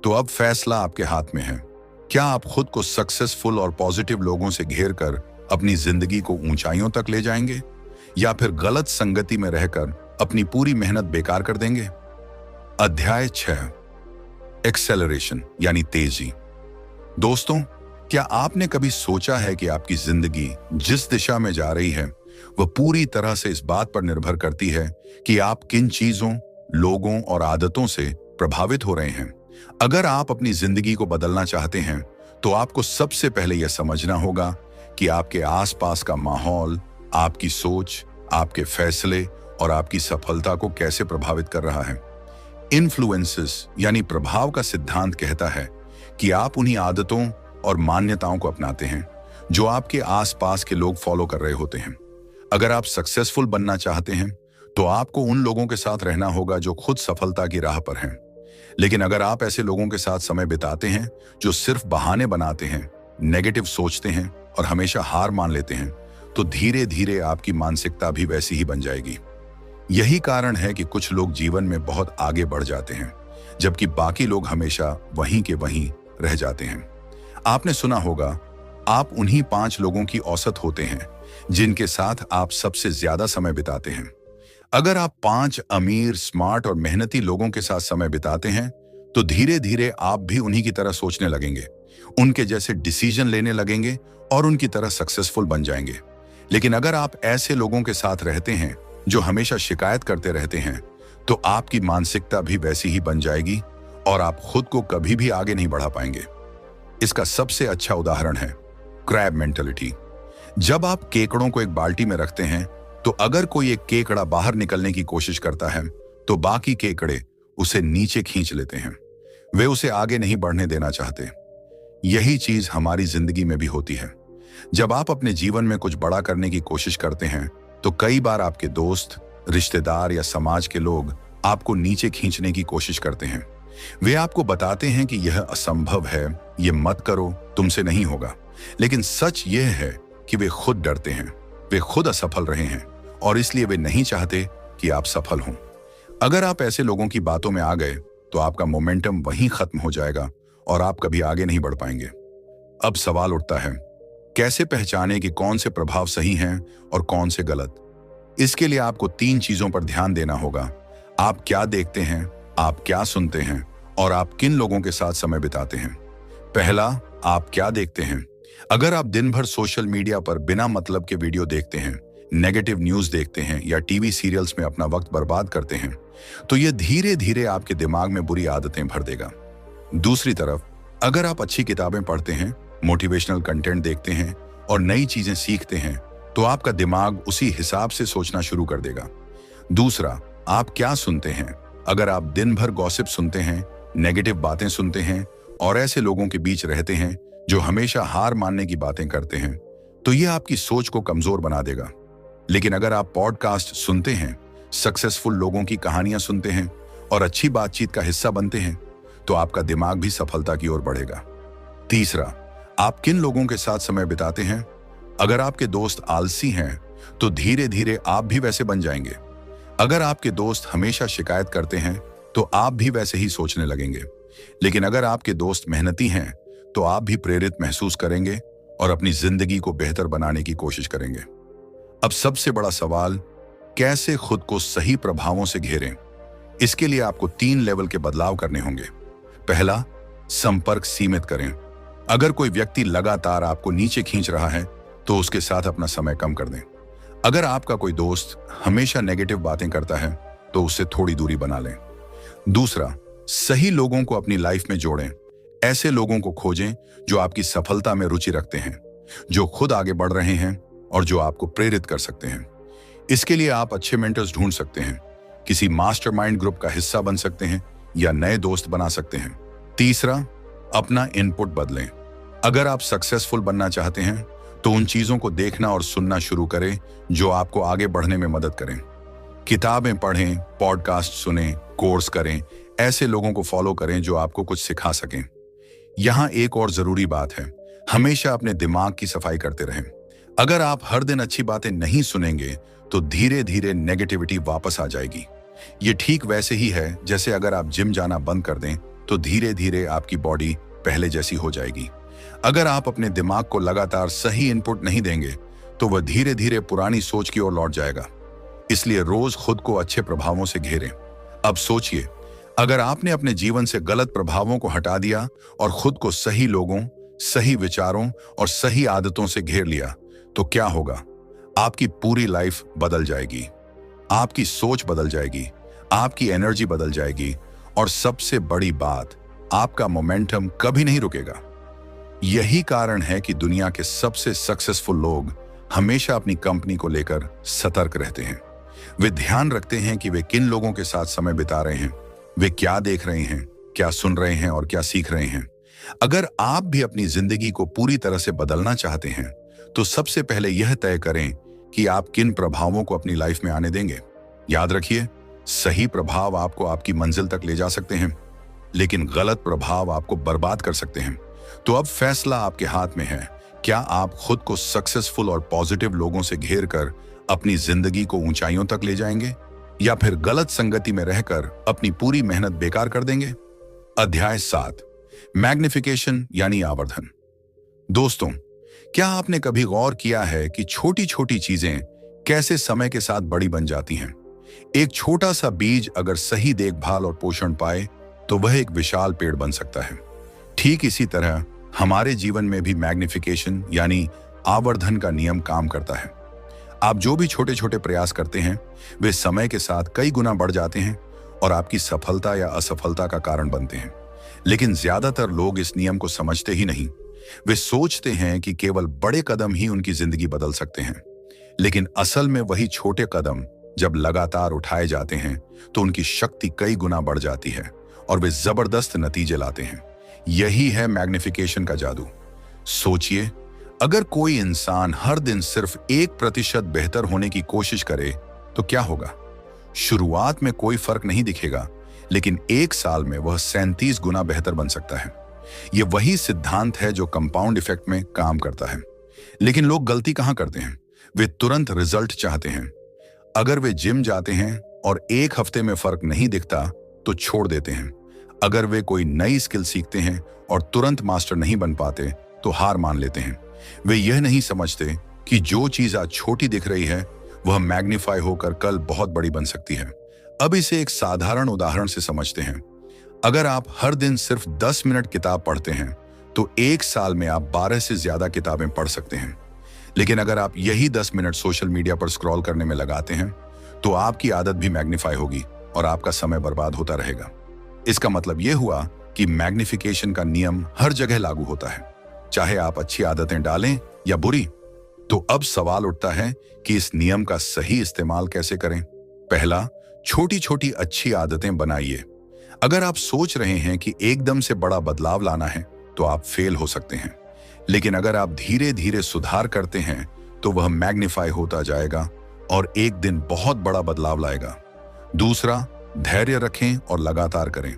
तो अब फैसला आपके हाथ में है। क्या आप खुद को सक्सेसफुल और पॉजिटिव लोगों से घेर कर अपनी जिंदगी को ऊंचाइयों तक ले जाएंगे, या फिर गलत संगति में रहकर अपनी पूरी मेहनत बेकार कर देंगे? अध्याय 6, एक्सेलरेशन यानी तेजी। दोस्तों, क्या आपने कभी सोचा है कि आपकी जिंदगी जिस दिशा में जा रही है वह पूरी तरह से इस बात पर निर्भर करती है कि आप किन चीजों, लोगों और आदतों से प्रभावित हो रहे हैं? अगर आप अपनी जिंदगी को बदलना चाहते हैं तो आपको सबसे पहले यह समझना होगा कि आपके आसपास का माहौल आपकी सोच, आपके फैसले और आपकी सफलता को कैसे प्रभावित कर रहा है। इन्फ्लुएंसेस यानी प्रभाव का सिद्धांत कहता है कि आप उन्हीं आदतों और मान्यताओं को अपनाते हैं जो आपके आसपास के लोग फॉलो कर रहे होते हैं। अगर आप सक्सेसफुल बनना चाहते हैं तो आपको उन लोगों के साथ रहना होगा जो खुद सफलता की राह पर हैं। लेकिन अगर आप ऐसे लोगों के साथ समय बिताते हैं जो सिर्फ बहाने बनाते हैं, नेगेटिव सोचते हैं और हमेशा हार मान लेते हैं, तो धीरे धीरे आपकी मानसिकता भी वैसी ही बन जाएगी। यही कारण है कि कुछ लोग जीवन में बहुत आगे बढ़ जाते हैं, जबकि बाकी लोग हमेशा वहीं के वहीं रह जाते हैं। आपने सुना होगा, आप उन्हीं 5 लोगों की औसत होते हैं जिनके साथ आप सबसे ज्यादा समय बिताते हैं। अगर आप 5 अमीर, स्मार्ट और मेहनती लोगों के साथ समय बिताते हैं तो धीरे धीरे आप भी उन्हीं की तरह सोचने लगेंगे, उनके जैसे डिसीजन लेने लगेंगे और उनकी तरह सक्सेसफुल बन जाएंगे। लेकिन अगर आप ऐसे लोगों के साथ रहते हैं जो हमेशा शिकायत करते रहते हैं, तो आपकी मानसिकता भी वैसी ही बन जाएगी और आप खुद को कभी भी आगे नहीं बढ़ा पाएंगे। इसका सबसे अच्छा उदाहरण है क्रैब मेंटालिटी। जब आप केकड़ों को एक बाल्टी में रखते हैं तो अगर कोई एक केकड़ा बाहर निकलने की कोशिश करता है तो बाकी केकड़े उसे नीचे खींच लेते हैं। वे उसे आगे नहीं बढ़ने देना चाहते। यही चीज हमारी जिंदगी में भी होती है। जब आप अपने जीवन में कुछ बड़ा करने की कोशिश करते हैं तो कई बार आपके दोस्त, रिश्तेदार या समाज के लोग आपको नीचे खींचने की कोशिश करते हैं। वे आपको बताते हैं कि यह असंभव है, ये मत करो, तुमसे नहीं होगा। लेकिन सच यह है कि वे खुद डरते हैं, वे खुद असफल रहे हैं और इसलिए वे नहीं चाहते कि आप सफल हों। अगर आप ऐसे लोगों की बातों में आ गए तो आपका मोमेंटम वहीं खत्म हो जाएगा और आप कभी आगे नहीं बढ़ पाएंगे। अब सवाल उठता है, कैसे पहचाने कि कौन से प्रभाव सही हैं और कौन से गलत? इसके लिए आपको 3 चीजों पर ध्यान देना होगा। आप क्या देखते हैं, आप क्या सुनते हैं और आप किन लोगों के साथ समय बिताते हैं। पहला, आप क्या देखते हैं। अगर आप दिन भर सोशल मीडिया पर बिना मतलब के वीडियो देखते हैं, नेगेटिव न्यूज देखते हैं या टीवी सीरियल्स में अपना वक्त बर्बाद करते हैं, तो यह धीरे धीरे आपके दिमाग में बुरी आदतें भर देगा। दूसरी तरफ, अगर आप अच्छी किताबें पढ़ते हैं, मोटिवेशनल कंटेंट देखते हैं और नई चीजें सीखते हैं, तो आपका दिमाग उसी हिसाब से सोचना शुरू कर देगा। दूसरा, आप क्या सुनते हैं। अगर आप दिन भर गॉसिप सुनते हैं, नेगेटिव बातें सुनते हैं और ऐसे लोगों के बीच रहते हैं जो हमेशा हार मानने की बातें करते हैं, तो यह आपकी सोच को कमजोर बना देगा। लेकिन अगर आप पॉडकास्ट सुनते हैं, सक्सेसफुल लोगों की कहानियां सुनते हैं और अच्छी बातचीत का हिस्सा बनते हैं, तो आपका दिमाग भी सफलता की ओर बढ़ेगा। तीसरा, आप किन लोगों के साथ समय बिताते हैं। अगर आपके दोस्त आलसी हैं तो धीरे धीरे आप भी वैसे बन जाएंगे। अगर आपके दोस्त हमेशा शिकायत करते हैं तो आप भी वैसे ही सोचने लगेंगे। लेकिन अगर आपके दोस्त मेहनती हैं तो आप भी प्रेरित महसूस करेंगे और अपनी जिंदगी को बेहतर बनाने की कोशिश करेंगे। अब सबसे बड़ा सवाल, कैसे खुद को सही प्रभावों से घेरें। इसके लिए आपको 3 लेवल के बदलाव करने होंगे। पहला, संपर्क सीमित करें। अगर कोई व्यक्ति लगातार आपको नीचे खींच रहा है तो उसके साथ अपना समय कम कर दें। अगर आपका कोई दोस्त हमेशा नेगेटिव बातें करता है तो उससे थोड़ी दूरी बना लें। दूसरा, सही लोगों को अपनी लाइफ में जोड़ें। ऐसे लोगों को खोजें जो आपकी सफलता में रुचि रखते हैं, जो खुद आगे बढ़ रहे हैं और जो आपको प्रेरित कर सकते हैं। इसके लिए आप अच्छे मेंटर्स ढूंढ सकते हैं, किसी मास्टरमाइंड ग्रुप का हिस्सा बन सकते हैं या नए दोस्त बना सकते हैं। तीसरा, अपना इनपुट बदलें। अगर आप सक्सेसफुल बनना चाहते हैं तो उन चीजों को देखना और सुनना शुरू करें जो आपको आगे बढ़ने में मदद करें। किताबें पढ़ें, पॉडकास्ट सुनें, कोर्स करें, ऐसे लोगों को फॉलो करें जो आपको कुछ सिखा सकें। यहाँ एक और जरूरी बात है, हमेशा अपने दिमाग की सफाई करते रहें। अगर आप हर दिन अच्छी बातें नहीं सुनेंगे तो धीरे धीरे नेगेटिविटी वापस आ जाएगी। ये ठीक वैसे ही है जैसे अगर आप जिम जाना बंद कर दें तो धीरे धीरे आपकी बॉडी पहले जैसी हो जाएगी। अगर आप अपने दिमाग को लगातार सही इनपुट नहीं देंगे तो वह धीरे धीरे पुरानी सोच की ओर लौट जाएगा। इसलिए रोज खुद को अच्छे प्रभावों से घेरें। अब सोचिए, अगर आपने अपने जीवन से गलत प्रभावों को हटा दिया और खुद को सही लोगों, सही विचारों और सही आदतों से घेर लिया तो क्या होगा? आपकी पूरी लाइफ बदल जाएगी, आपकी सोच बदल जाएगी, आपकी एनर्जी बदल जाएगी और सबसे बड़ी बात, आपका मोमेंटम कभी नहीं रुकेगा। यही कारण है कि दुनिया के सबसे सक्सेसफुल लोग हमेशा अपनी कंपनी को लेकर सतर्क रहते हैं। वे ध्यान रखते हैं कि वे किन लोगों के साथ समय बिता रहे हैं, वे क्या देख रहे हैं, क्या सुन रहे हैं और क्या सीख रहे हैं। अगर आप भी अपनी जिंदगी को पूरी तरह से बदलना चाहते हैं तो सबसे पहले यह तय करें कि आप किन प्रभावों को अपनी लाइफ में आने देंगे। याद रखिए, सही प्रभाव आपको आपकी मंजिल तक ले जा सकते हैं, लेकिन गलत प्रभाव आपको बर्बाद कर सकते हैं। तो अब फैसला आपके हाथ में है। क्या आप खुद को सक्सेसफुल और पॉजिटिव लोगों से घेर कर अपनी जिंदगी को ऊंचाइयों तक ले जाएंगे या फिर गलत संगति में रहकर अपनी पूरी मेहनत बेकार कर देंगे? अध्याय 7, मैग्निफिकेशन यानी आवर्धन। दोस्तों, क्या आपने कभी गौर किया है कि छोटी छोटी चीजें कैसे समय के साथ बड़ी बन जाती हैं? एक छोटा सा बीज अगर सही देखभाल और पोषण पाए तो वह एक विशाल पेड़ बन सकता है। ठीक इसी तरह हमारे जीवन में भी मैग्निफिकेशन यानी आवर्धन का नियम काम करता है। आप जो भी छोटे छोटे प्रयास करते हैं वे समय के साथ कई गुना बढ़ जाते हैं और आपकी सफलता या असफलता का कारण बनते हैं। लेकिन ज्यादातर लोग इस नियम को समझते ही नहीं। वे सोचते हैं कि केवल बड़े कदम ही उनकी जिंदगी बदल सकते हैं, लेकिन असल में वही छोटे कदम जब लगातार उठाए जाते हैं तो उनकी शक्ति कई गुना बढ़ जाती है और वे जबरदस्त नतीजे लाते हैं। यही है मैग्निफिकेशन का जादू। सोचिए, अगर कोई इंसान हर दिन सिर्फ 1% बेहतर होने की कोशिश करे तो क्या होगा? शुरुआत में कोई फर्क नहीं दिखेगा, लेकिन 1 साल में वह 37 गुना बेहतर बन सकता है। यह वही सिद्धांत है जो कंपाउंड इफेक्ट में काम करता है। लेकिन लोग गलती कहां करते हैं? वे तुरंत रिजल्ट चाहते हैं। अगर वे जिम जाते हैं और 1 हफ्ते में फर्क नहीं दिखता तो छोड़ देते हैं। अगर वे कोई नई स्किल सीखते हैं और तुरंत मास्टर नहीं बन पाते तो हार मान लेते हैं। वे यह नहीं समझते कि जो चीज आज छोटी दिख रही है वह मैग्नीफाई होकर कल बहुत बड़ी बन सकती है। अब इसे एक साधारण उदाहरण से समझते हैं। अगर आप हर दिन सिर्फ 10 मिनट किताब पढ़ते हैं तो 1 साल में आप 12 से ज्यादा किताबें पढ़ सकते हैं। लेकिन अगर आप यही 10 मिनट सोशल मीडिया पर स्क्रॉल करने में लगाते हैं तो आपकी आदत भी मैग्नीफाई होगी और आपका समय बर्बाद होता रहेगा। इसका मतलब यह हुआ कि मैग्निफिकेशन का नियम हर जगह लागू होता है, चाहे आप अच्छी आदतें डालें या बुरी। तो अब सवाल उठता है कि इस नियम का सही इस्तेमाल कैसे करें। पहला, छोटी छोटी अच्छी आदतें बनाइए। अगर आप सोच रहे हैं कि एकदम से बड़ा बदलाव लाना है तो आप फेल हो सकते हैं, लेकिन अगर आप धीरे धीरे सुधार करते हैं तो वह मैग्नीफाई होता जाएगा और एक दिन बहुत बड़ा बदलाव लाएगा। दूसरा, धैर्य रखें और लगातार करें।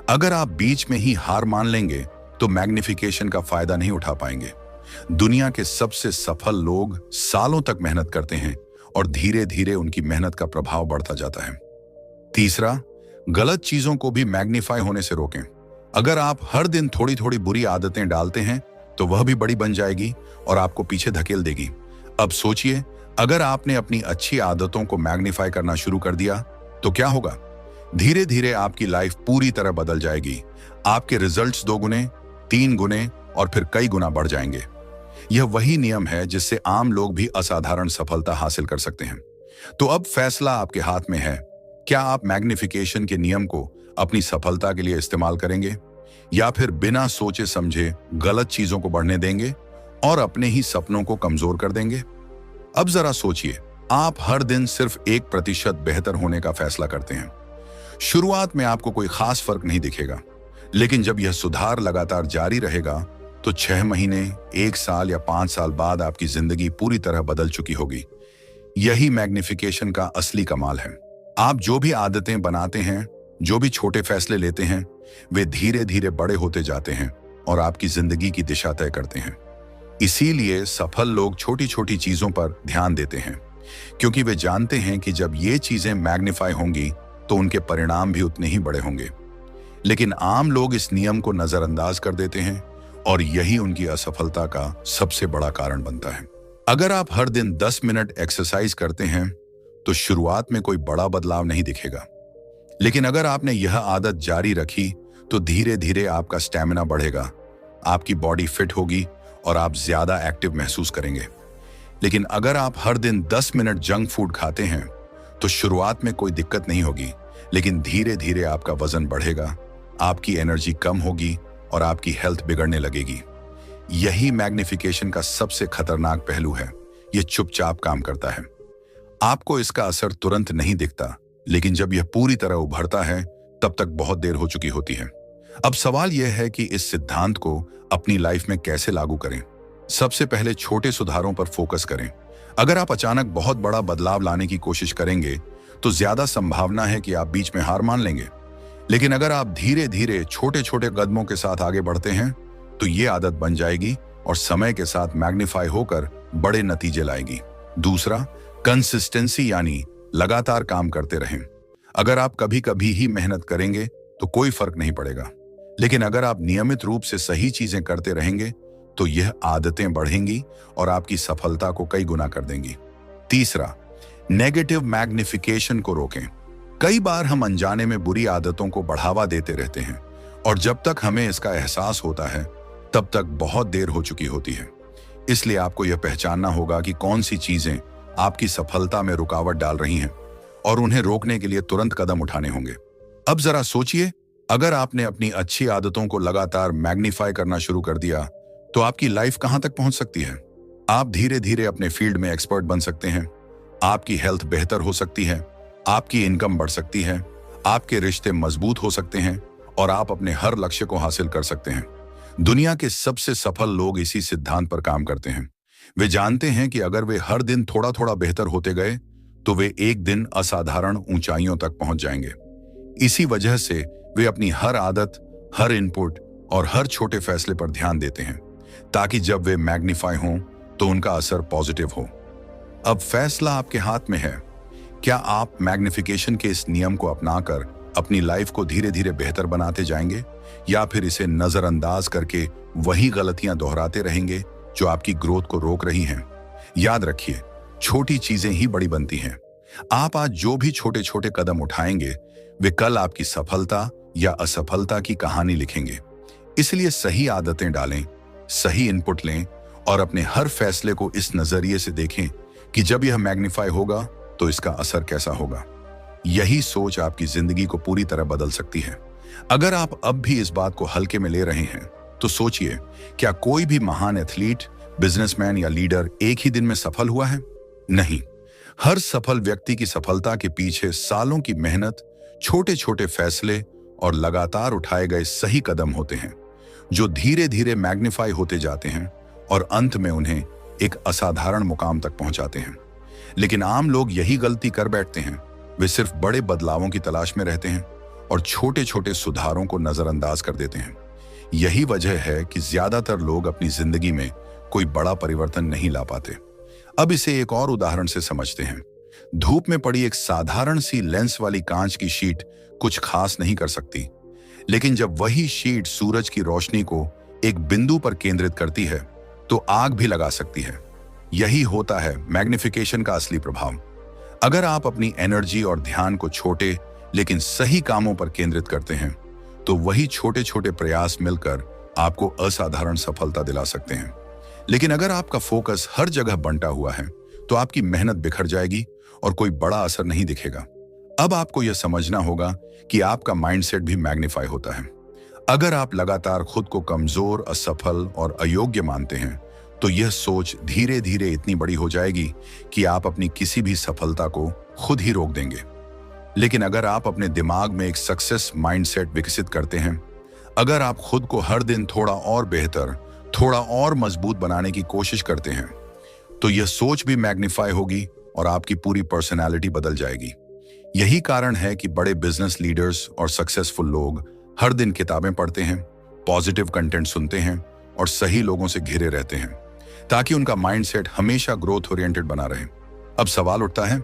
अगर आप बीच में ही हार मान लेंगे तो मैग्निफिकेशन का फायदा नहीं उठा पाएंगे। दुनिया के सबसे सफल लोग सालों तक मेहनत करते हैं और धीरे धीरे उनकी मेहनत का प्रभाव बढ़ता जाता है। तीसरा, गलत चीजों को भी मैग्नीफाई होने से रोकें। अगर आप हर दिन थोड़ी थोड़ी बुरी आदतें डालते हैं तो वह भी बड़ी बन जाएगी और आपको पीछे धकेल देगी। अब सोचिए, अगर आपने अपनी अच्छी आदतों को मैग्नीफाई करना शुरू कर दिया तो क्या होगा? धीरे धीरे आपकी लाइफ पूरी तरह बदल जाएगी। आपके रिजल्ट्स 2 गुने, 3 गुने और फिर कई गुना बढ़ जाएंगे। यह वही नियम है जिससे आम लोग भी असाधारण सफलता हासिल कर सकते हैं। तो अब फैसला आपके हाथ में है। क्या आप मैग्निफिकेशन के नियम को अपनी सफलता के लिए इस्तेमाल करेंगे या फिर बिना सोचे समझे गलत चीजों को बढ़ने देंगे और अपने ही सपनों को कमजोर कर देंगे? अब जरा सोचिए, आप हर दिन सिर्फ 1% बेहतर होने का फैसला करते हैं। शुरुआत में आपको कोई खास फर्क नहीं दिखेगा, लेकिन जब यह सुधार लगातार जारी रहेगा तो 6 महीने, 1 साल या 5 साल बाद आपकी जिंदगी पूरी तरह बदल चुकी होगी। यही मैग्निफिकेशन का असली कमाल है। आप जो भी आदतें बनाते हैं, जो भी छोटे फैसले लेते हैं, वे धीरे धीरे बड़े होते जाते हैं और आपकी जिंदगी की दिशा तय करते हैं। इसीलिए सफल लोग छोटी छोटी चीजों पर ध्यान देते हैं, क्योंकि वे जानते हैं कि जब ये चीजें मैग्नीफाई होंगी तो उनके परिणाम भी उतने ही बड़े होंगे। लेकिन आम लोग इस नियम को नजरअंदाज कर देते हैं और यही उनकी असफलता का सबसे बड़ा कारण बनता है। अगर आप हर दिन 10 मिनट एक्सरसाइज करते हैं तो शुरुआत में कोई बड़ा बदलाव नहीं दिखेगा, लेकिन अगर आपने यह आदत जारी रखी तो धीरे धीरे आपका स्टैमिना बढ़ेगा, आपकी बॉडी फिट होगी और आप ज्यादा एक्टिव महसूस करेंगे। लेकिन अगर आप हर दिन 10 मिनट जंक फूड खाते हैं तो शुरुआत में कोई दिक्कत नहीं होगी, लेकिन धीरे धीरे आपका वजन बढ़ेगा, आपकी एनर्जी कम होगी और आपकी हेल्थ बिगड़ने लगेगी। यही मैग्निफिकेशन का सबसे खतरनाक पहलू है। यह चुपचाप काम करता है। आपको इसका असर तुरंत नहीं दिखता, लेकिन जब यह पूरी तरह उभरता है तब तक बहुत देर हो चुकी होती है। अब सवाल यह है कि इस सिद्धांत को अपनी लाइफ में कैसे लागू करें। सबसे पहले छोटे सुधारों पर फोकस करें। अगर आप अचानक बहुत बड़ा बदलाव लाने की कोशिश करेंगे तो ज्यादा संभावना है कि आप बीच में हार मान लेंगे। लेकिन अगर आप धीरे धीरे छोटे छोटे कदमों के साथ आगे बढ़ते हैं तो ये आदत बन जाएगी और समय के साथ मैग्नीफाई होकर बड़े नतीजे लाएगी। दूसरा, कंसिस्टेंसी यानी लगातार काम करते रहें। अगर आप कभी कभी ही मेहनत करेंगे तो कोई फर्क नहीं पड़ेगा, लेकिन अगर आप नियमित रूप से सही चीजें करते रहेंगे तो यह आदतें बढ़ेंगी और आपकी सफलता को कई गुना कर देंगी। तीसरा, नेगेटिव मैग्निफिकेशन को रोकें। कई बार हम अनजाने में बुरी आदतों को बढ़ावा देते रहते हैं और जब तक हमें इसका एहसास होता है तब तक बहुत देर हो चुकी होती है। इसलिए आपको यह पहचानना होगा कि कौन सी चीजें आपकी सफलता में रुकावट डाल रही हैं और उन्हें रोकने के लिए तुरंत कदम उठाने होंगे। अब जरा सोचिए, अगर आपने अपनी अच्छी आदतों को लगातार मैग्नीफाई करना शुरू कर दिया तो आपकी लाइफ कहां तक पहुंच सकती है। आप धीरे धीरे अपने फील्ड में एक्सपर्ट बन सकते हैं, आपकी हेल्थ बेहतर हो सकती है, आपकी इनकम बढ़ सकती है, आपके रिश्ते मजबूत हो सकते हैं और आप अपने हर लक्ष्य को हासिल कर सकते हैं। दुनिया के सबसे सफल लोग इसी सिद्धांत पर काम करते हैं। वे जानते हैं कि अगर वे हर दिन थोड़ा थोड़ा बेहतर होते गए तो वे एक दिन असाधारण ऊंचाइयों तक पहुंच जाएंगे। इसी वजह से वे अपनी हर आदत, हर इनपुट और हर छोटे फैसले पर ध्यान देते हैं, ताकि जब वे मैग्नीफाई हों तो उनका असर पॉजिटिव हो। अब फैसला आपके हाथ में है। क्या आप मैग्निफिकेशन के इस नियम को अपनाकर अपनी लाइफ को धीरे धीरे बेहतर बनाते जाएंगे, या फिर इसे नजरअंदाज करके वही गलतियां दोहराते रहेंगे जो आपकी ग्रोथ को रोक रही हैं? याद रखिए, छोटी चीजें ही बड़ी बनती हैं। आप आज जो भी छोटे छोटे कदम उठाएंगे वे कल आपकी सफलता या असफलता की कहानी लिखेंगे। इसलिए सही आदतें डालें, सही इनपुट लें और अपने हर फैसले को इस नजरिए से देखें कि जब यह मैग्नीफाई होगा तो इसका असर कैसा होगा। यही सोच आपकी जिंदगी को पूरी तरह बदल सकती है। अगर आप अब भी इस बात को हल्के में ले रहे हैं तो सोचिए, क्या कोई भी महान एथलीट, बिजनेसमैन या लीडर एक ही दिन में सफल हुआ है? नहीं। हर सफल व्यक्ति की सफलता के पीछे सालों की मेहनत, छोटे छोटे फैसले और लगातार उठाए गए सही कदम होते हैं, जो धीरे धीरे मैग्नीफाई होते जाते हैं और अंत में उन्हें एक असाधारण मुकाम तक पहुंचाते हैं। लेकिन आम लोग यही गलती कर बैठते हैं। वे सिर्फ बड़े बदलावों की तलाश में रहते हैं और छोटे छोटे सुधारों को नजरअंदाज कर देते हैं। यही वजह है कि ज्यादातर लोग अपनी जिंदगी में कोई बड़ा परिवर्तन नहीं ला पाते। अब इसे एक और उदाहरण से समझते हैं। धूप में पड़ी एक साधारण सी लेंस वाली कांच की शीट कुछ खास नहीं कर सकती, लेकिन जब वही शीट सूरज की रोशनी को एक बिंदु पर केंद्रित करती है तो आग भी लगा सकती है। यही होता है मैग्निफिकेशन का असली प्रभाव। अगर आप अपनी एनर्जी और ध्यान को छोटे लेकिन सही कामों पर केंद्रित करते हैं तो वही छोटे छोटे प्रयास मिलकर आपको असाधारण सफलता दिला सकते हैं। लेकिन अगर आपका फोकस हर जगह बंटा हुआ है तो आपकी मेहनत बिखर जाएगी और कोई बड़ा असर नहीं दिखेगा। अब आपको यह समझना होगा कि आपका माइंडसेट भी मैग्नीफाई होता है। अगर आप लगातार खुद को कमजोर, असफल और अयोग्य मानते हैं तो यह सोच धीरे धीरे इतनी बड़ी हो जाएगी कि आप अपनी किसी भी सफलता को खुद ही रोक देंगे। लेकिन अगर आप अपने दिमाग में एक सक्सेस माइंडसेट विकसित करते हैं, अगर आप खुद को हर दिन थोड़ा और बेहतर, थोड़ा और मजबूत बनाने की कोशिश करते हैं, तो यह सोच भी मैग्नीफाई होगी और आपकी पूरी पर्सनैलिटी बदल जाएगी। यही कारण है कि बड़े बिजनेस लीडर्स और सक्सेसफुल लोग हर दिन किताबें पढ़ते हैं, पॉजिटिव कंटेंट सुनते हैं और सही लोगों से घिरे रहते हैं, ताकि उनका माइंडसेट हमेशा ग्रोथ ओरिएंटेड बना रहे। अब सवाल उठता है,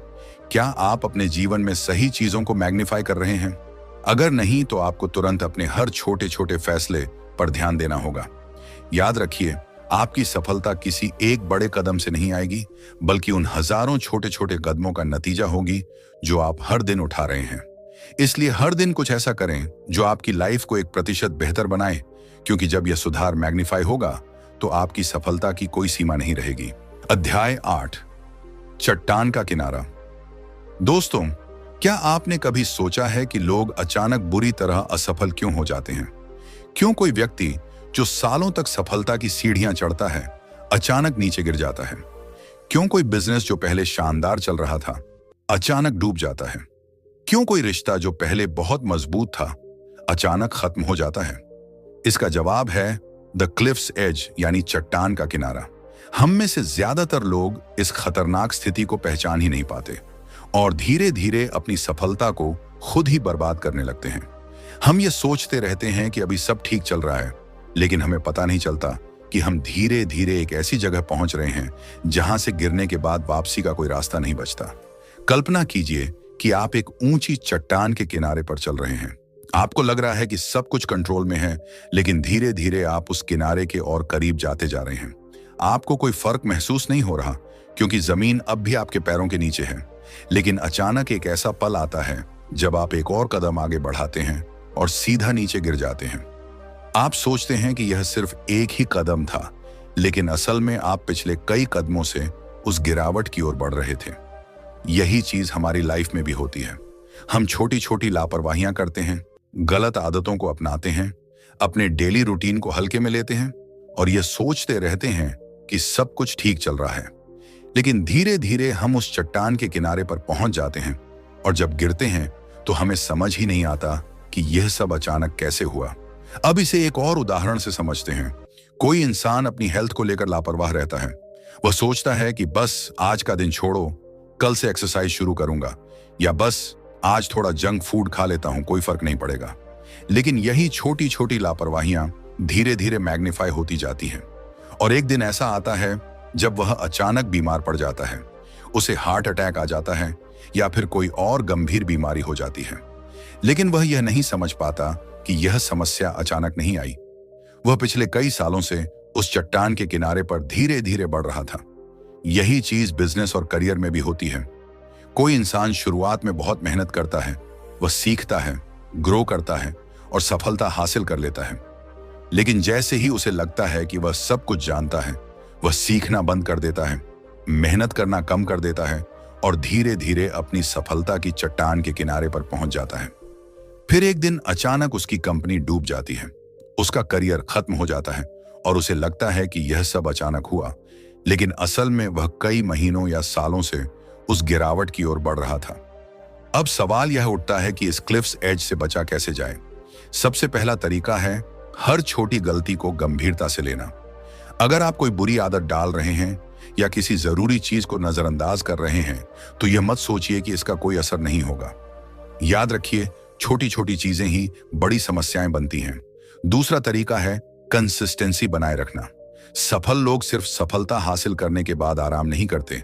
क्या आप अपने जीवन में सही चीजों को मैग्नीफाई कर रहे हैं? अगर नहीं, तो आपको तुरंत अपने हर छोटे छोटे फैसले पर ध्यान देना होगा। याद रखिए, आपकी सफलता किसी एक बड़े कदम से नहीं आएगी, बल्कि उन हजारों छोटे छोटे कदमों का नतीजा होगी जो आप हर दिन उठा रहे हैं। इसलिए हर दिन कुछ ऐसा करें जो आपकी लाइफ को 1% बेहतर बनाए, क्योंकि जब यह सुधार मैग्नीफाई होगा तो आपकी सफलता की कोई सीमा नहीं रहेगी। अध्याय 8, चट्टान का किनारा। दोस्तों, क्या आपने कभी सोचा है कि लोग अचानक बुरी तरह असफल क्यों हो जाते हैं? क्यों कोई व्यक्ति जो सालों तक सफलता की सीढ़ियां चढ़ता है, अचानक नीचे गिर जाता है? क्यों कोई बिजनेस जो पहले शानदार चल रहा था, अचानक डूब जाता है? क्यों कोई रिश्ता जो पहले बहुत मजबूत था, अचानक खत्म हो जाता है? इसका जवाब है द क्लिफ्स एज, यानी चट्टान का किनारा। हम में से ज्यादातर लोग इस खतरनाक स्थिति को पहचान ही नहीं पाते और धीरे धीरे अपनी सफलता को खुद ही बर्बाद करने लगते हैं। हम ये सोचते रहते हैं कि अभी सब ठीक चल रहा है, लेकिन हमें पता नहीं चलता कि हम धीरे धीरे एक ऐसी जगह पहुंच रहे हैं जहां से गिरने के बाद वापसी का कोई रास्ता नहीं बचता। कल्पना कीजिए कि आप एक ऊंची चट्टान के किनारे पर चल रहे हैं। आपको लग रहा है कि सब कुछ कंट्रोल में है, लेकिन धीरे धीरे आप उस किनारे के और करीब जाते जा रहे हैं। आपको कोई फर्क महसूस नहीं हो रहा, क्योंकि जमीन अब भी आपके पैरों के नीचे है। लेकिन अचानक एक ऐसा पल आता है जब आप एक और कदम आगे बढ़ाते हैं और सीधा नीचे गिर जाते हैं। आप सोचते हैं कि यह सिर्फ एक ही कदम था, लेकिन असल में आप पिछले कई कदमों से उस गिरावट की ओर बढ़ रहे थे। यही चीज हमारी लाइफ में भी होती है। हम छोटी छोटी लापरवाहियां करते हैं, गलत आदतों को अपनाते हैं, अपने डेली रूटीन को हल्के में लेते हैं और यह सोचते रहते हैं कि सब कुछ ठीक चल रहा है। लेकिन धीरे धीरे हम उस चट्टान के किनारे पर पहुंच जाते हैं और जब गिरते हैं तो हमें समझ ही नहीं आता कि यह सब अचानक कैसे हुआ। अब इसे एक और उदाहरण से समझते हैं। कोई इंसान अपनी हेल्थ को लेकर लापरवाह रहता है। वह सोचता है कि बस आज का दिन छोड़ो, कल से एक्सरसाइज शुरू करूंगा, या बस आज थोड़ा जंक फूड खा लेता हूं, कोई फर्क नहीं पड़ेगा। लेकिन यही छोटी छोटी लापरवाहियां धीरे धीरे मैग्नीफाई होती जाती हैं और एक दिन ऐसा आता है जब वह अचानक बीमार पड़ जाता है। उसे हार्ट अटैक आ जाता है या फिर कोई और गंभीर बीमारी हो जाती है। लेकिन वह यह नहीं समझ पाता कि यह समस्या अचानक नहीं आई। वह पिछले कई सालों से उस चट्टान के किनारे पर धीरे धीरे बढ़ रहा था। यही चीज बिजनेस और करियर में भी होती है। कोई इंसान शुरुआत में बहुत मेहनत करता है, वह सीखता है, ग्रो करता है और सफलता हासिल कर लेता है। लेकिन जैसे ही उसे लगता है कि वह सब कुछ जानता है, वह सीखना बंद कर देता है, मेहनत करना कम कर देता है और धीरे धीरे अपनी सफलता की चट्टान के किनारे पर पहुंच जाता है। फिर एक दिन अचानक उसकी कंपनी डूब जाती है, उसका करियर खत्म हो जाता है और उसे लगता है कि यह सब अचानक हुआ, लेकिन असल में वह कई महीनों या सालों से उस गिरावट की ओर बढ़ रहा था। अब सवाल यह उठता है कि इस क्लिफ्स एज से बचा कैसे जाए। सबसे पहला तरीका है हर छोटी गलती को गंभीरता से लेना। अगर आप कोई बुरी आदत डाल रहे हैं या किसी जरूरी चीज को नजरअंदाज कर रहे हैं, तो यह मत सोचिए कि इसका कोई असर नहीं होगा। याद रखिए, छोटी छोटी चीजें ही बड़ी समस्याएं बनती हैं। दूसरा तरीका है कंसिस्टेंसी बनाए रखना। सफल लोग सिर्फ सफलता हासिल करने के बाद आराम नहीं करते,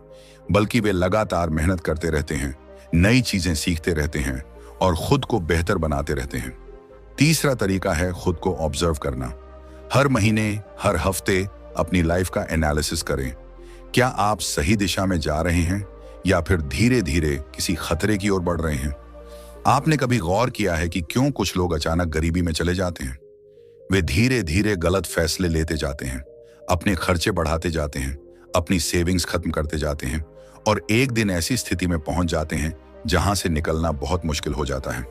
बल्कि वे लगातार मेहनत करते रहते हैं, नई चीजें सीखते रहते हैं और खुद को बेहतर बनाते रहते हैं। तीसरा तरीका है खुद को ऑब्जर्व करना। हर महीने, हर हफ्ते अपनी लाइफ का एनालिसिस करें। क्या आप सही दिशा में जा रहे हैं या फिर धीरे धीरे किसी खतरे की ओर बढ़ रहे हैं? आपने कभी गौर किया है कि क्यों कुछ लोग अचानक गरीबी में चले जाते हैं? वे धीरे धीरे गलत फैसले लेते जाते हैं, अपने खर्चे बढ़ाते जाते हैं, अपनी सेविंग्स खत्म करते जाते हैं और एक दिन ऐसी स्थिति में पहुंच जाते हैं जहां से निकलना बहुत मुश्किल हो जाता है।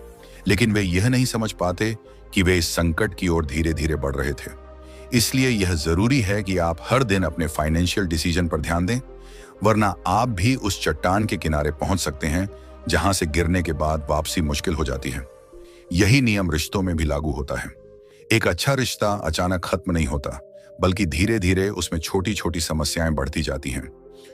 लेकिन वे यह नहीं समझ पाते कि वे इस संकट की ओर धीरे धीरे बढ़ रहे थे। इसलिए यह जरूरी है कि आप हर दिन अपने फाइनेंशियल डिसीजन पर ध्यान दें, वरना आप भी उस चट्टान के किनारे पहुंच सकते हैं जहां से गिरने के बाद वापसी मुश्किल हो जाती है। यही नियम रिश्तों में भी लागू होता है। एक अच्छा रिश्ता अचानक खत्म नहीं होता, बल्कि धीरे धीरे उसमें छोटी छोटी समस्याएं बढ़ती जाती हैं।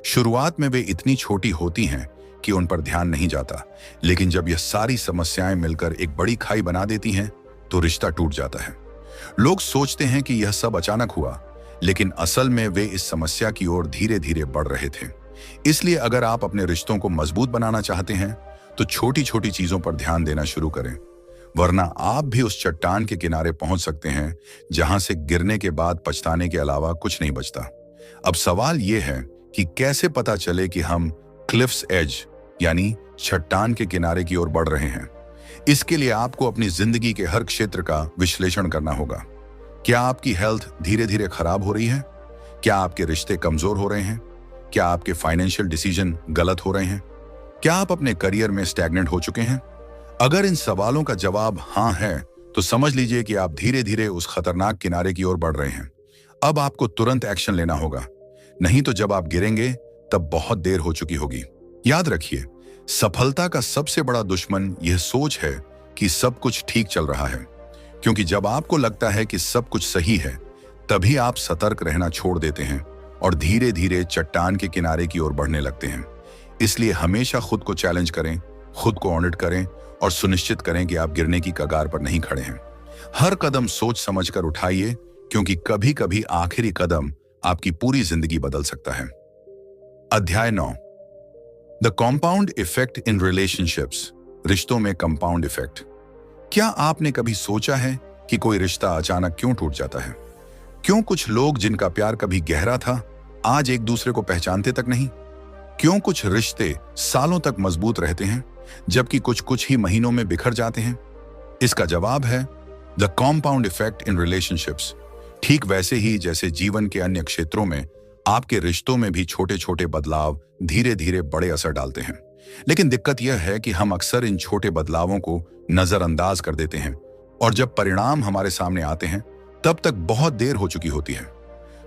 शुरुआत में वे इतनी छोटी होती हैं कि उन पर ध्यान नहीं जाता, लेकिन जब यह सारी समस्याएं मिलकर एक बड़ी खाई बना देती हैं, तो रिश्ता टूट जाता है। लोग सोचते हैं कि यह सब अचानक हुआ, लेकिन असल में वे इस समस्या की ओर धीरे धीरे बढ़ रहे थे। इसलिए अगर आप अपने रिश्तों को मजबूत बनाना चाहते हैं, तो छोटी छोटी चीजों पर ध्यान देना शुरू करें, वरना आप भी उस चट्टान के किनारे पहुंच सकते हैं जहां से गिरने के बाद पछताने के अलावा कुछ नहीं बचता। अब सवाल यह है कि कैसे पता चले कि हम क्लिफ्स एज यानी चट्टान के किनारे की ओर बढ़ रहे हैं। इसके लिए आपको अपनी जिंदगी के हर क्षेत्र का विश्लेषण करना होगा। क्या आपकी हेल्थ धीरे धीरे खराब हो रही है? क्या आपके रिश्ते कमजोर हो रहे हैं? क्या आपके फाइनेंशियल डिसीजन गलत हो रहे हैं? क्या आप अपने करियर में स्टैग्नेंट हो चुके हैं? अगर इन सवालों का जवाब हाँ है, तो समझ लीजिए कि आप धीरे धीरे उस खतरनाक किनारे की ओर बढ़ रहे हैं। अब आपको तुरंत एक्शन लेना होगा, नहीं तो जब आप गिरेंगे तब बहुत देर हो चुकी होगी। याद रखिए, सफलता का सबसे बड़ा दुश्मन यह सोच है कि सब कुछ ठीक चल रहा है, क्योंकि जब आपको लगता है कि सब कुछ सही है, तभी आप सतर्क रहना छोड़ देते हैं और धीरे धीरे चट्टान के किनारे की ओर बढ़ने लगते हैं। इसलिए हमेशा खुद को चैलेंज करें, खुद को ऑडिट करें और सुनिश्चित करें कि आप गिरने की कगार पर नहीं खड़े हैं। हर कदम सोच समझकर उठाइए, क्योंकि कभी कभी आखिरी कदम आपकी पूरी जिंदगी बदल सकता है। अध्याय 9, the compound effect in relationships. रिश्तों में कंपाउंड इफेक्ट। क्या आपने कभी सोचा है कि कोई रिश्ता अचानक क्यों टूट जाता है? क्यों कुछ लोग जिनका प्यार कभी गहरा था, आज एक दूसरे को पहचानते तक नहीं? क्यों कुछ रिश्ते सालों तक मजबूत रहते हैं, जबकि कुछ ही महीनों में बिखर जाते हैं? इसका जवाब है the compound effect in relationships. ठीक वैसे ही जैसे जीवन के अन्य क्षेत्रों में, आपके रिश्तों में भी छोटे छोटे बदलाव धीरे धीरे बड़े असर डालते हैं। लेकिन दिक्कत यह है कि हम अक्सर इन छोटे बदलावों को नजरअंदाज कर देते हैं, और जब परिणाम हमारे सामने आते हैं, तब तक बहुत देर हो चुकी होती है।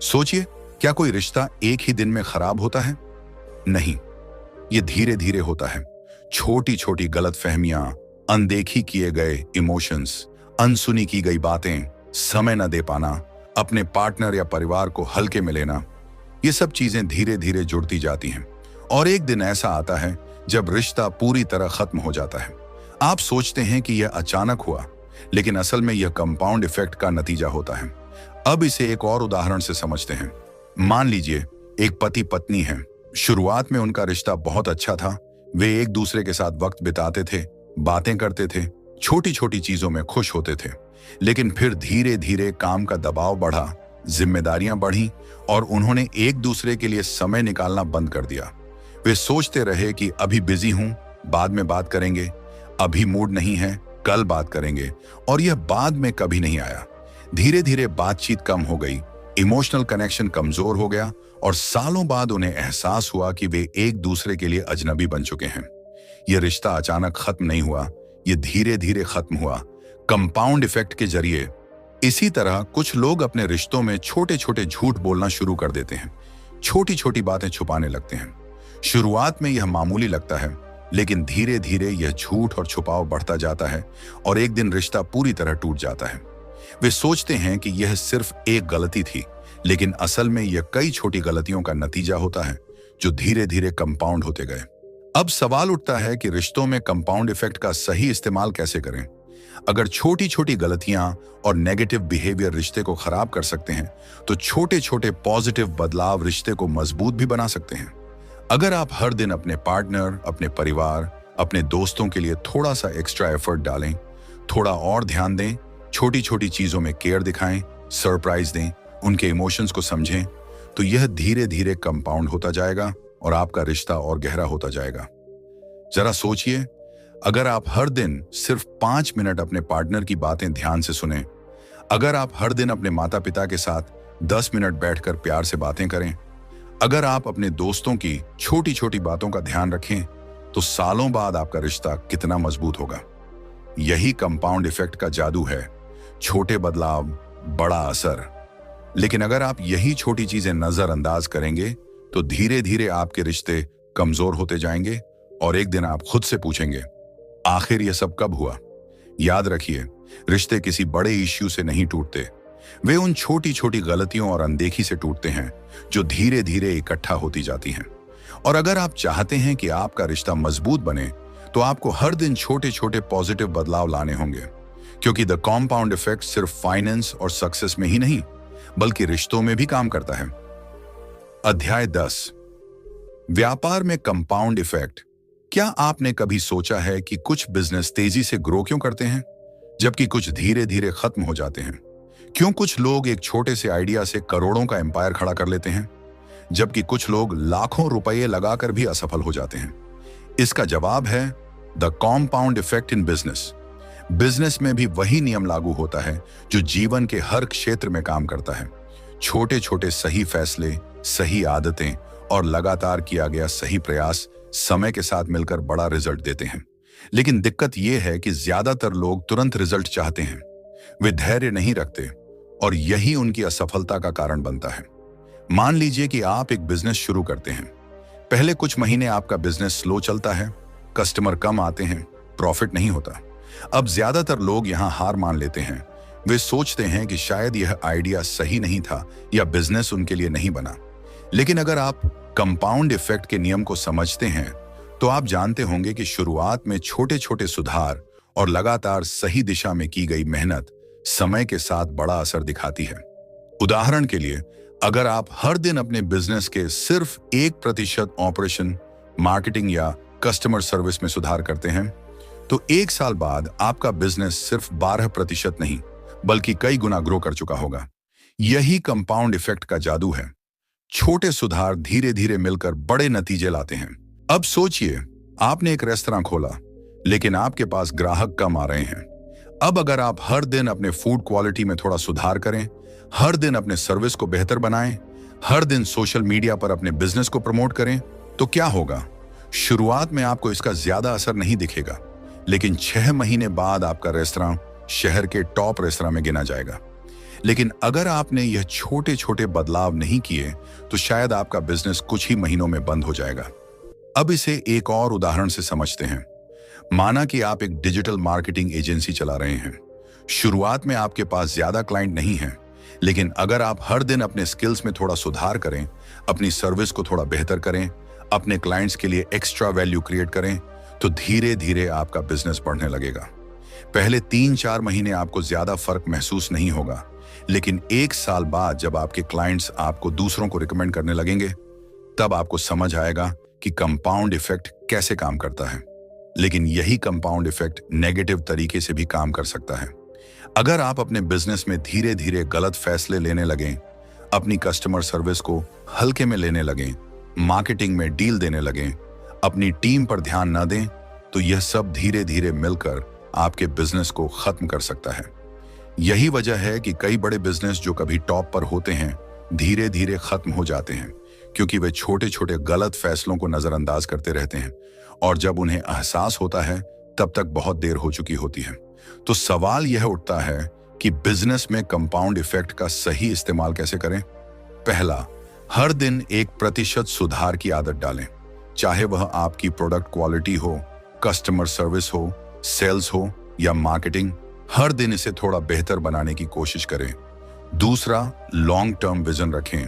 सोचिए, क्या कोई रिश्ता एक ही दिन में खराब होता है? नहीं, ये धीरे धीरे होता है। छोटी छोटी गलतफहमियां, अनदेखी किए गए इमोशंस, अनसुनी की गई बातें, समय न दे पाना, अपने पार्टनर या परिवार को हल्के में लेना, ये सब चीजें धीरे धीरे जुड़ती जाती हैं। और एक दिन ऐसा आता है जब रिश्ता पूरी तरह खत्म हो जाता है। आप सोचते हैं कि यह अचानक हुआ, लेकिन असल में यह कंपाउंड इफेक्ट का नतीजा होता है। अब इसे एक और उदाहरण से समझते हैं। मान लीजिए एक पति पत्नी है। शुरुआत में उनका रिश्ता बहुत अच्छा था। वे एक दूसरे के साथ वक्त बिताते थे, बातें करते थे, छोटी छोटी चीजों में खुश होते थे। लेकिन फिर धीरे धीरे काम का दबाव बढ़ा, जिम्मेदारियां बढ़ी और उन्होंने एक दूसरे के लिए समय निकालना बंद कर दिया। वे सोचते रहे कि अभी बिजी हूं, बाद में बात करेंगे, अभी मूड नहीं है, कल बात करेंगे, और यह बाद में कभी नहीं आया। धीरे धीरे बातचीत कम हो गई, इमोशनल कनेक्शन कमजोर हो गया और सालों बाद उन्हें एहसास हुआ कि वे एक दूसरे के लिए अजनबी बन चुके हैं। यह रिश्ता अचानक खत्म नहीं हुआ, यह धीरे धीरे खत्म हुआ, कंपाउंड इफेक्ट के जरिए। इसी तरह कुछ लोग अपने रिश्तों में छोटे छोटे झूठ बोलना शुरू कर देते हैं, छोटी छोटी बातें छुपाने लगते हैं। शुरुआत में यह मामूली लगता है, लेकिन धीरे धीरे यह झूठ और छुपाव बढ़ता जाता है और एक दिन रिश्ता पूरी तरह टूट जाता है। वे सोचते हैं कि यह सिर्फ एक गलती थी, लेकिन असल में यह कई छोटी गलतियों का नतीजा होता है जो धीरे धीरे कंपाउंड होते गए। अब सवाल उठता है कि रिश्तों में कंपाउंड इफेक्ट का सही इस्तेमाल कैसे करें। अगर छोटी छोटी गलतियां और नेगेटिव बिहेवियर रिश्ते को खराब कर सकते हैं, तो छोटे छोटे पॉजिटिव बदलाव रिश्ते को मजबूत भी बना सकते हैं। अगर आप हर दिन अपने पार्टनर, अपने परिवार, अपने दोस्तों के लिए थोड़ा सा एक्स्ट्रा एफर्ट डालें, थोड़ा और ध्यान दें, छोटी छोटी चीजों में केयर दिखाएं, सरप्राइज दें, उनके इमोशंस को समझें, तो यह धीरे धीरे कंपाउंड होता जाएगा और आपका रिश्ता और गहरा होता जाएगा। जरा सोचिए, अगर आप हर दिन सिर्फ 5 मिनट अपने पार्टनर की बातें ध्यान से सुनें, अगर आप हर दिन अपने माता पिता के साथ 10 मिनट बैठकर प्यार से बातें करें, अगर आप अपने दोस्तों की छोटी छोटी बातों का ध्यान रखें, तो सालों बाद आपका रिश्ता कितना मजबूत होगा। यही कंपाउंड इफेक्ट का जादू है। छोटे बदलाव, बड़ा असर। लेकिन अगर आप यही छोटी चीजें नजरअंदाज करेंगे तो धीरे धीरे आपके रिश्ते कमजोर होते जाएंगे और एक दिन आप खुद से पूछेंगे, आखिर यह सब कब हुआ? याद रखिए, रिश्ते किसी बड़े इश्यू से नहीं टूटते। वे उन छोटी छोटी गलतियों और अनदेखी से टूटते हैं जो धीरे धीरे इकट्ठा होती जाती हैं। और अगर आप चाहते हैं कि आपका रिश्ता मजबूत बने तो आपको हर दिन छोटे छोटे पॉजिटिव बदलाव लाने होंगे, क्योंकि द कॉम्पाउंड इफेक्ट सिर्फ फाइनेंस और सक्सेस में ही नहीं बल्कि रिश्तों में भी काम करता है। अध्याय 10, व्यापार में कंपाउंड इफेक्ट। क्या आपने कभी सोचा है कि कुछ बिजनेस तेजी से ग्रो क्यों करते हैं जबकि कुछ धीरे धीरे खत्म हो जाते हैं? क्यों कुछ लोग एक छोटे से आइडिया से करोड़ों का एम्पायर खड़ा कर लेते हैं जबकि कुछ लोग लाखों रुपए लगाकर भी असफल हो जाते हैं? इसका जवाब है the compound effect in business. Business में भी वही नियम लागू होता है जो जीवन के हर क्षेत्र में काम करता है। छोटे छोटे सही फैसले, सही आदतें और लगातार किया गया सही प्रयास समय के साथ मिलकर बड़ा रिजल्ट देते हैं। लेकिन दिक्कत यह है कि ज्यादातर लोग तुरंत रिजल्ट चाहते हैं, वे धैर्य नहीं रखते और यही उनकी असफलता का कारण बनता है। मान लीजिए कि आप एक बिजनेस शुरू करते हैं। पहले कुछ महीने आपका बिजनेस स्लो चलता है, कस्टमर कम आते हैं, प्रॉफिट नहीं होता। अब ज्यादातर लोग यहां हार मान लेते हैं। वे सोचते हैं कि शायद यह आइडिया सही नहीं था या बिजनेस उनके लिए नहीं बना। लेकिन अगर आप कंपाउंड इफेक्ट के नियम को समझते हैं तो आप जानते होंगे कि शुरुआत में छोटे छोटे सुधार और लगातार सही दिशा में की गई मेहनत समय के साथ बड़ा असर दिखाती है। उदाहरण के लिए, अगर आप हर दिन अपने बिजनेस के सिर्फ 1% ऑपरेशन, मार्केटिंग या कस्टमर सर्विस में सुधार करते हैं तो 1 साल बाद आपका बिजनेस सिर्फ 12% नहीं बल्कि कई गुना ग्रो कर चुका होगा। यही कंपाउंड इफेक्ट का जादू है। छोटे सुधार धीरे धीरे मिलकर बड़े नतीजे लाते हैं। अब सोचिए, आपने एक रेस्तरां खोला लेकिन आपके पास ग्राहक कम आ रहे हैं। अब अगर आप हर दिन अपने फूड क्वालिटी में थोड़ा सुधार करें, हर दिन अपने सर्विस को बेहतर बनाएं, हर दिन सोशल मीडिया पर अपने बिजनेस को प्रमोट करें, तो क्या होगा? शुरुआत में आपको इसका ज्यादा असर नहीं दिखेगा, लेकिन 6 महीने बाद आपका रेस्तरां शहर के टॉप रेस्तरां में गिना जाएगा। लेकिन अगर आपने यह छोटे छोटे बदलाव नहीं किए तो शायद आपका बिजनेस कुछ ही महीनों में बंद हो जाएगा। अब इसे एक और उदाहरण से समझते हैं। माना कि आप एक डिजिटल मार्केटिंग एजेंसी चला रहे हैं। शुरुआत में आपके पास ज्यादा क्लाइंट नहीं हैं, लेकिन अगर आप हर दिन अपने स्किल्स में थोड़ा सुधार करें, अपनी सर्विस को थोड़ा बेहतर करें, अपने क्लाइंट्स के लिए एक्स्ट्रा वैल्यू क्रिएट करें, तो धीरे धीरे आपका बिजनेस बढ़ने लगेगा। पहले 3-4 महीने आपको ज्यादा फर्क महसूस नहीं होगा, लेकिन 1 साल बाद जब आपके क्लाइंट्स आपको दूसरों को रिकमेंड करने लगेंगे, तब आपको समझ आएगा कि कंपाउंड इफेक्ट कैसे काम करता है। लेकिन यही कंपाउंड इफेक्ट नेगेटिव तरीके से भी काम कर सकता है। अगर आप अपने बिजनेस में धीरे धीरे गलत फैसले लेने लगें, अपनी कस्टमर सर्विस को हल्के में लेने लगें, मार्केटिंग में डील देने लगें, अपनी टीम पर ध्यान न दें, तो यह सब धीरे धीरे मिलकर आपके बिजनेस को खत्म कर सकता है। यही वजह है कि कई बड़े बिजनेस जो कभी टॉप पर होते हैं धीरे धीरे खत्म हो जाते हैं, क्योंकि वे छोटे छोटे गलत फैसलों को नजरअंदाज करते रहते हैं और जब उन्हें एहसास होता है तब तक बहुत देर हो चुकी होती है। तो सवाल यह उठता है कि बिजनेस में कंपाउंड इफेक्ट का सही इस्तेमाल कैसे करें। पहला, हर दिन 1% सुधार की आदत डालें। चाहे वह आपकी प्रोडक्ट क्वालिटी हो, कस्टमर सर्विस हो, सेल्स हो या मार्केटिंग, हर दिन इसे थोड़ा बेहतर बनाने की कोशिश करें। दूसरा, लॉन्ग टर्म विजन रखें।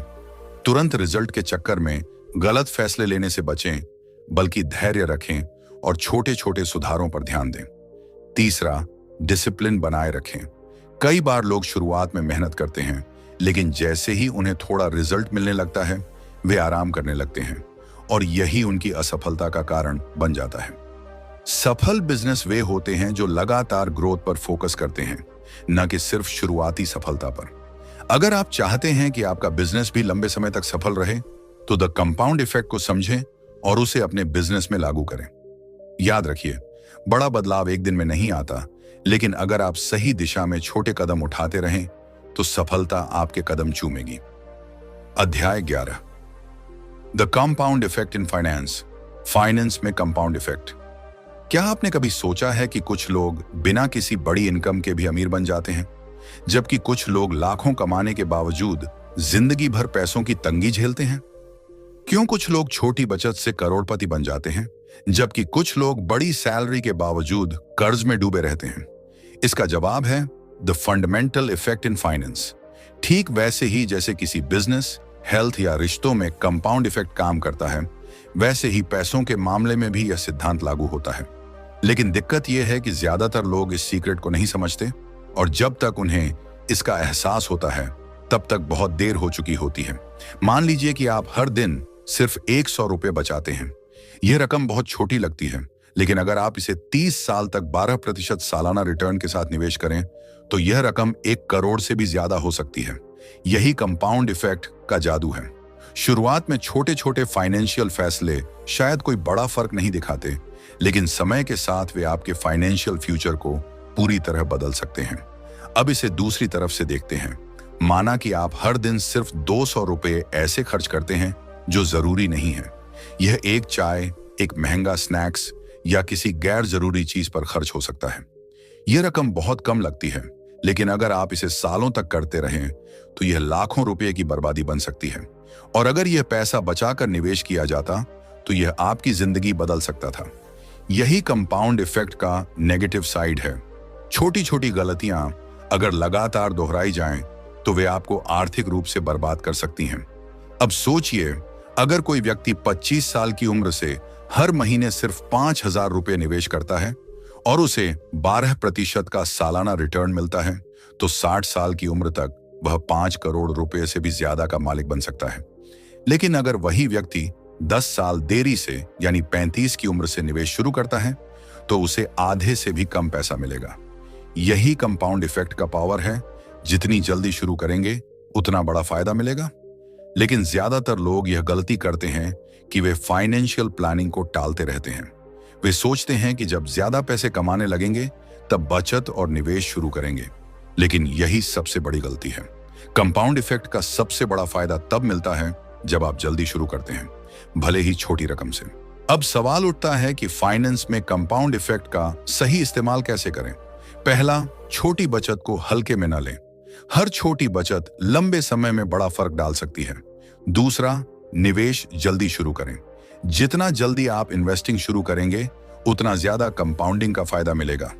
तुरंत रिजल्ट के चक्कर में गलत फैसले लेने से बचें, बल्कि धैर्य रखें और छोटे छोटे सुधारों पर ध्यान दें। तीसरा, डिसिप्लिन बनाए रखें। कई बार लोग शुरुआत में मेहनत करते हैं, लेकिन जैसे ही उन्हें थोड़ा रिजल्ट मिलने लगता है वे आराम करने लगते हैं और यही उनकी असफलता का कारण बन जाता है। सफल बिजनेस वे होते हैं जो लगातार ग्रोथ पर फोकस करते हैं, न कि सिर्फ शुरुआती सफलता पर। अगर आप चाहते हैं कि आपका बिजनेस भी लंबे समय तक सफल रहे तो द कंपाउंड इफेक्ट को समझें और उसे अपने बिजनेस में लागू करें। याद रखिए, बड़ा बदलाव एक दिन में नहीं आता, लेकिन अगर आप सही दिशा में छोटे कदम उठाते रहें तो सफलता आपके कदम चूमेगी। अध्याय 11, the compound effect in finance. Finance में कंपाउंड इफेक्ट। क्या आपने कभी सोचा है कि कुछ लोग बिना किसी बड़ी इनकम के भी अमीर बन जाते हैं जबकि कुछ लोग लाखों कमाने के बावजूद जिंदगी भर पैसों की तंगी झेलते हैं? क्यों कुछ लोग छोटी बचत से करोड़पति बन जाते हैं, जबकि कुछ लोग बड़ी सैलरी के बावजूद कर्ज में डूबे रहते हैं? इसका जवाब है the fundamental effect in finance. ठीक वैसे ही जैसे किसी बिजनेस, हेल्थ या रिश्तों में कंपाउंड इफेक्ट काम करता है, वैसे ही पैसों के मामले में भी यह सिद्धांत लागू होता है। लेकिन दिक्कत यह है कि ज्यादातर लोग इस सीक्रेट को नहीं समझते, और जब तक उन्हें इसका एहसास होता है तब तक बहुत देर हो चुकी होती है। मान लीजिए कि आप हर दिन सिर्फ 100 रुपये बचाते हैं। यह रकम बहुत छोटी लगती है, लेकिन अगर आप इसे 30 साल तक 12% सालाना रिटर्न के साथ निवेश करें तो यह रकम 1 करोड़ से भी ज्यादा हो सकती है। यही कंपाउंड इफेक्ट का जादू है। शुरुआत में छोटे छोटे फाइनेंशियल फैसले शायद कोई बड़ा फर्क नहीं दिखाते, लेकिन समय के साथ वे आपके फाइनेंशियल फ्यूचर को पूरी तरह बदल सकते हैं। अब इसे दूसरी तरफ से देखते हैं। माना कि आप हर दिन सिर्फ 200 रुपये ऐसे खर्च करते हैं जो जरूरी नहीं है। यह एक चाय, एक महंगा स्नैक्स या किसी गैर जरूरी चीज पर खर्च हो सकता है। यह रकम बहुत कम लगती है, लेकिन अगर आप इसे सालों तक करते रहें तो यह लाखों रुपए की बर्बादी बन सकती है। और अगर यह पैसा बचाकर निवेश किया जाता तो यह आपकी जिंदगी बदल सकता था। यही कंपाउंड इफेक्ट का नेगेटिव साइड है। छोटी छोटी गलतियां अगर लगातार दोहराई जाएं तो वे आपको आर्थिक रूप से बर्बाद कर सकती हैं। अब सोचिए, अगर कोई व्यक्ति 25 साल की उम्र से हर महीने सिर्फ 5,000 रुपये निवेश करता है और उसे 12% का सालाना रिटर्न मिलता है, तो 60 साल की उम्र तक वह 5 करोड़ रुपए से भी ज्यादा का मालिक बन सकता है। लेकिन अगर वही व्यक्ति 10 साल देरी से यानी 35 की उम्र से निवेश शुरू करता है तो उसे आधे से भी कम पैसा मिलेगा। यही कंपाउंड इफेक्ट का पावर है। जितनी जल्दी शुरू करेंगे उतना बड़ा फायदा मिलेगा। लेकिन ज्यादातर लोग यह गलती करते हैं कि वे फाइनेंशियल प्लानिंग को टालते रहते हैं। वे सोचते हैं कि जब ज्यादा पैसे कमाने लगेंगे तब बचत और निवेश शुरू करेंगे, लेकिन यही सबसे बड़ी गलती है। कंपाउंड इफेक्ट का सबसे बड़ा फायदा तब मिलता है जब आप जल्दी शुरू करते हैं, भले ही छोटी रकम से। अब सवाल उठता है कि फाइनेंस में कंपाउंड इफेक्ट का सही इस्तेमाल कैसे करें। पहला, छोटी बचत को हल्के में न लें। हर छोटी बचत लंबे समय में बड़ा फर्क डाल सकती है। दूसरा, निवेश जल्दी शुरू करें। जितना जल्दी आप इन्वेस्टिंग शुरू करेंगे उतना ज्यादा कंपाउंडिंग का फायदा मिलेगा।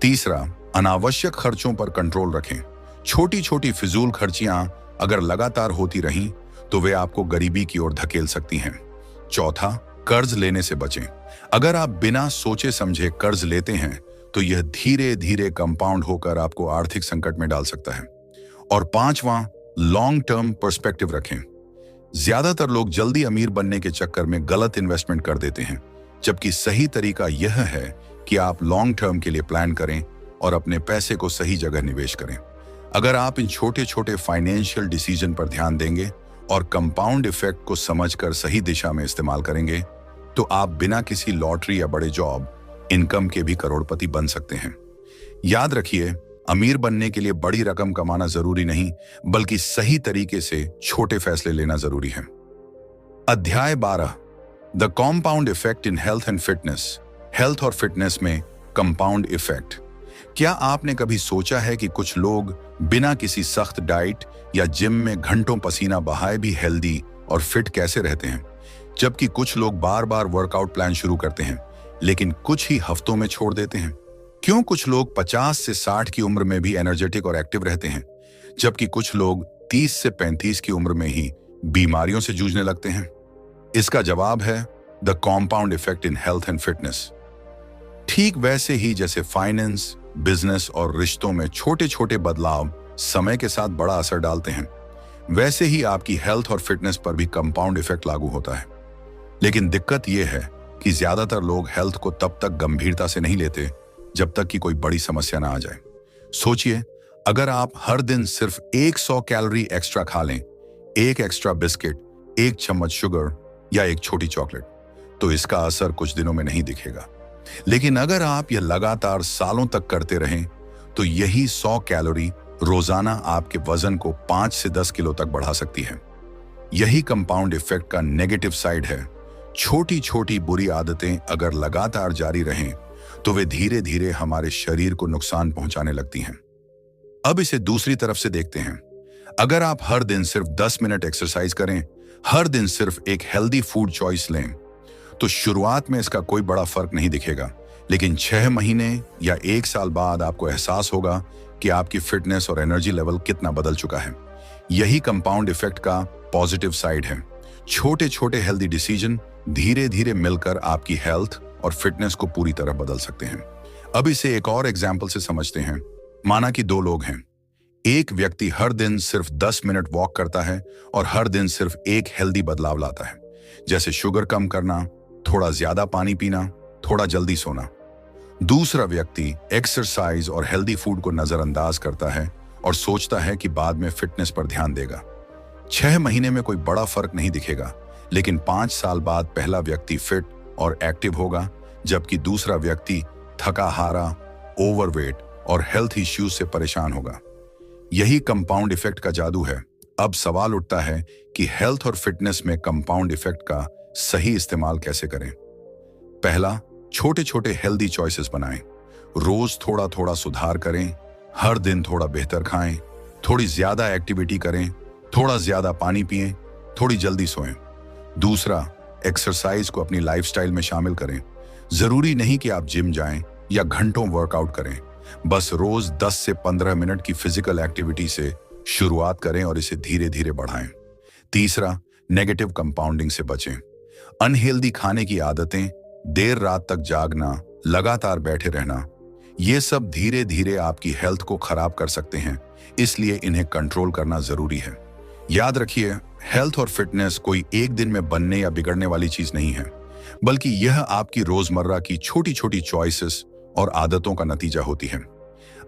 तीसरा, अनावश्यक खर्चों पर कंट्रोल रखें। छोटी छोटी फिजूल खर्चियां अगर लगातार होती रहीं तो वे आपको गरीबी की ओर धकेल सकती हैं। चौथा, कर्ज लेने से बचें। अगर आप बिना सोचे समझे कर्ज लेते हैं तो यह धीरे धीरे कंपाउंड होकर आपको आर्थिक संकट में डाल सकता है। और पांचवां, लॉन्ग टर्म पर्सपेक्टिव रखें। ज्यादातर लोग जल्दी अमीर बनने के चक्कर में गलत इन्वेस्टमेंट कर देते हैं, जबकि सही तरीका यह है कि आप लॉन्ग टर्म के लिए प्लान करें और अपने पैसे को सही जगह निवेश करें। अगर आप इन छोटे छोटे फाइनेंशियल डिसीजन पर ध्यान देंगे और कंपाउंड इफेक्ट को समझकर सही दिशा में इस्तेमाल करेंगे तो आप बिना किसी लॉटरी या बड़े जॉब इनकम के भी करोड़पति बन सकते हैं। याद रखिए, अमीर बनने के लिए बड़ी रकम कमाना जरूरी नहीं, बल्कि सही तरीके से छोटे फैसले लेना जरूरी है। अध्याय 12, the compound effect in health and fitness. Health और फिटनेस में कंपाउंड इफेक्ट। क्या आपने कभी सोचा है कि कुछ लोग बिना किसी सख्त डाइट या जिम में घंटों पसीना बहाए भी हेल्दी और फिट कैसे रहते हैं, जबकि कुछ लोग बार बार वर्कआउट प्लान शुरू करते हैं लेकिन कुछ ही हफ्तों में छोड़ देते हैं? क्यों कुछ लोग 50 से 60 की उम्र में भी एनर्जेटिक और एक्टिव रहते हैं, जबकि कुछ लोग 30 से 35 की उम्र में ही बीमारियों से जूझने लगते हैं? इसका जवाब है the compound effect in health and fitness. ठीक वैसे ही जैसे फाइनेंस, बिजनेस और रिश्तों में छोटे छोटे बदलाव समय के साथ बड़ा असर डालते हैं, वैसे ही आपकी हेल्थ और फिटनेस पर भी कंपाउंड इफेक्ट लागू होता है। लेकिन दिक्कत यह है कि ज्यादातर लोग हेल्थ को तब तक गंभीरता से नहीं लेते जब तक कि कोई बड़ी समस्या ना आ जाए। सोचिए, अगर आप हर दिन सिर्फ 100 कैलोरी एक्स्ट्रा खा लें, एक एक्स्ट्रा बिस्किट, एक चम्मच शुगर या एक छोटी चॉकलेट, तो इसका असर कुछ दिनों में नहीं दिखेगा। लेकिन अगर आप यह लगातार सालों तक करते रहें तो यही 100 कैलोरी रोजाना आपके वजन को 5 से 10 किलो तक बढ़ा सकती है। यही कंपाउंड इफेक्ट का नेगेटिव साइड है। छोटी छोटी बुरी आदतें अगर लगातार जारी रहें तो वे धीरे धीरे हमारे शरीर को नुकसान पहुंचाने लगती हैं। अब इसे दूसरी तरफ से देखते हैं। अगर आप हर दिन सिर्फ 10 मिनट एक्सरसाइज करें, हर दिन सिर्फ एक हेल्दी फूड चॉइस लें, तो शुरुआत में इसका कोई बड़ा फर्क नहीं दिखेगा, लेकिन 6 महीने या 1 साल बाद आपको एहसास होगा कि आपकी फिटनेस और एनर्जी लेवल कितना बदल चुका है। यही कंपाउंड इफेक्ट का पॉजिटिव साइड है। छोटे छोटे हेल्दी डिसीजन धीरे धीरे मिलकर आपकी हेल्थ और फिटनेस को पूरी तरह बदल सकते हैं। अब इसे एक और एग्जाम्पल से समझते हैं। माना कि 2 लोग हैं। एक व्यक्ति हर दिन सिर्फ 10 मिनट वॉक करता है और हर दिन सिर्फ एक हेल्दी बदलाव लाता है, जैसे शुगर कम करना, थोड़ा ज्यादा पानी पीना, थोड़ा जल्दी सोना। दूसरा व्यक्ति एक्सरसाइज और हेल्दी फूड को नजरअंदाज करता है और सोचता है कि बाद में फिटनेस पर ध्यान देगा। 6 महीने में कोई बड़ा फर्क नहीं दिखेगा, लेकिन 5 साल बाद पहला व्यक्ति फिट और एक्टिव होगा, जबकि दूसरा व्यक्ति थका हारा, ओवरवेट और हेल्थ इश्यूज से परेशान होगा। यही कंपाउंड इफेक्ट का जादू है। अब सवाल उठता है कि हेल्थ और फिटनेस में कंपाउंड इफेक्ट का सही इस्तेमाल कैसे करें। पहला, छोटे छोटे हेल्दी चॉइसेस बनाएं। रोज थोड़ा थोड़ा सुधार करें, हर दिन थोड़ा बेहतर खाएं, थोड़ी ज्यादा एक्टिविटी करें, थोड़ा ज्यादा पानी पिएं, थोड़ी जल्दी सोएं। दूसरा, एक्सरसाइज को अपनी लाइफस्टाइल में शामिल करें। जरूरी नहीं कि आप जिम जाएं या घंटों वर्कआउट करें, बस रोज 10 से 15 मिनट की फिजिकल एक्टिविटी से शुरुआत करें और इसे धीरे धीरे बढ़ाएं। तीसरा, नेगेटिव कंपाउंडिंग से बचें। अनहेल्दी खाने की आदतें, देर रात तक जागना, लगातार बैठे रहना, ये सब धीरे धीरे आपकी हेल्थ को खराब कर सकते हैं, इसलिए इन्हें कंट्रोल करना जरूरी है। याद रखिए, हेल्थ और फिटनेस कोई एक दिन में बनने या बिगड़ने वाली चीज नहीं है, बल्कि यह आपकी रोजमर्रा की छोटी छोटी चॉइसेस और आदतों का नतीजा होती है।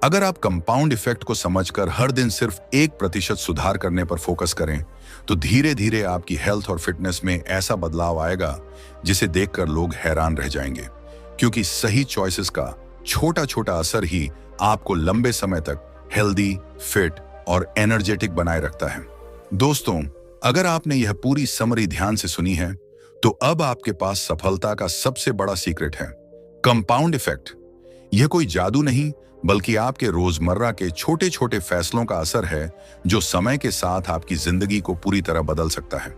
अगर आप कंपाउंड इफेक्ट को समझकर हर दिन सिर्फ 1% सुधार करने पर फोकस करें, तो धीरे धीरे आपकी हेल्थ और फिटनेस में ऐसा बदलाव आएगा जिसे देखकर लोग हैरान रह जाएंगे, क्योंकि सही चॉइसेस का छोटा छोटा असर ही आपको लंबे समय तक हेल्दी, फिट और एनर्जेटिक बनाए रखता है। दोस्तों, अगर आपने यह पूरी समरी ध्यान से सुनी है, तो अब आपके पास सफलता का सबसे बड़ा सीक्रेट है, कंपाउंड इफेक्ट। यह कोई जादू नहीं, बल्कि आपके रोजमर्रा के छोटे छोटे फैसलों का असर है, जो समय के साथ आपकी जिंदगी को पूरी तरह बदल सकता है।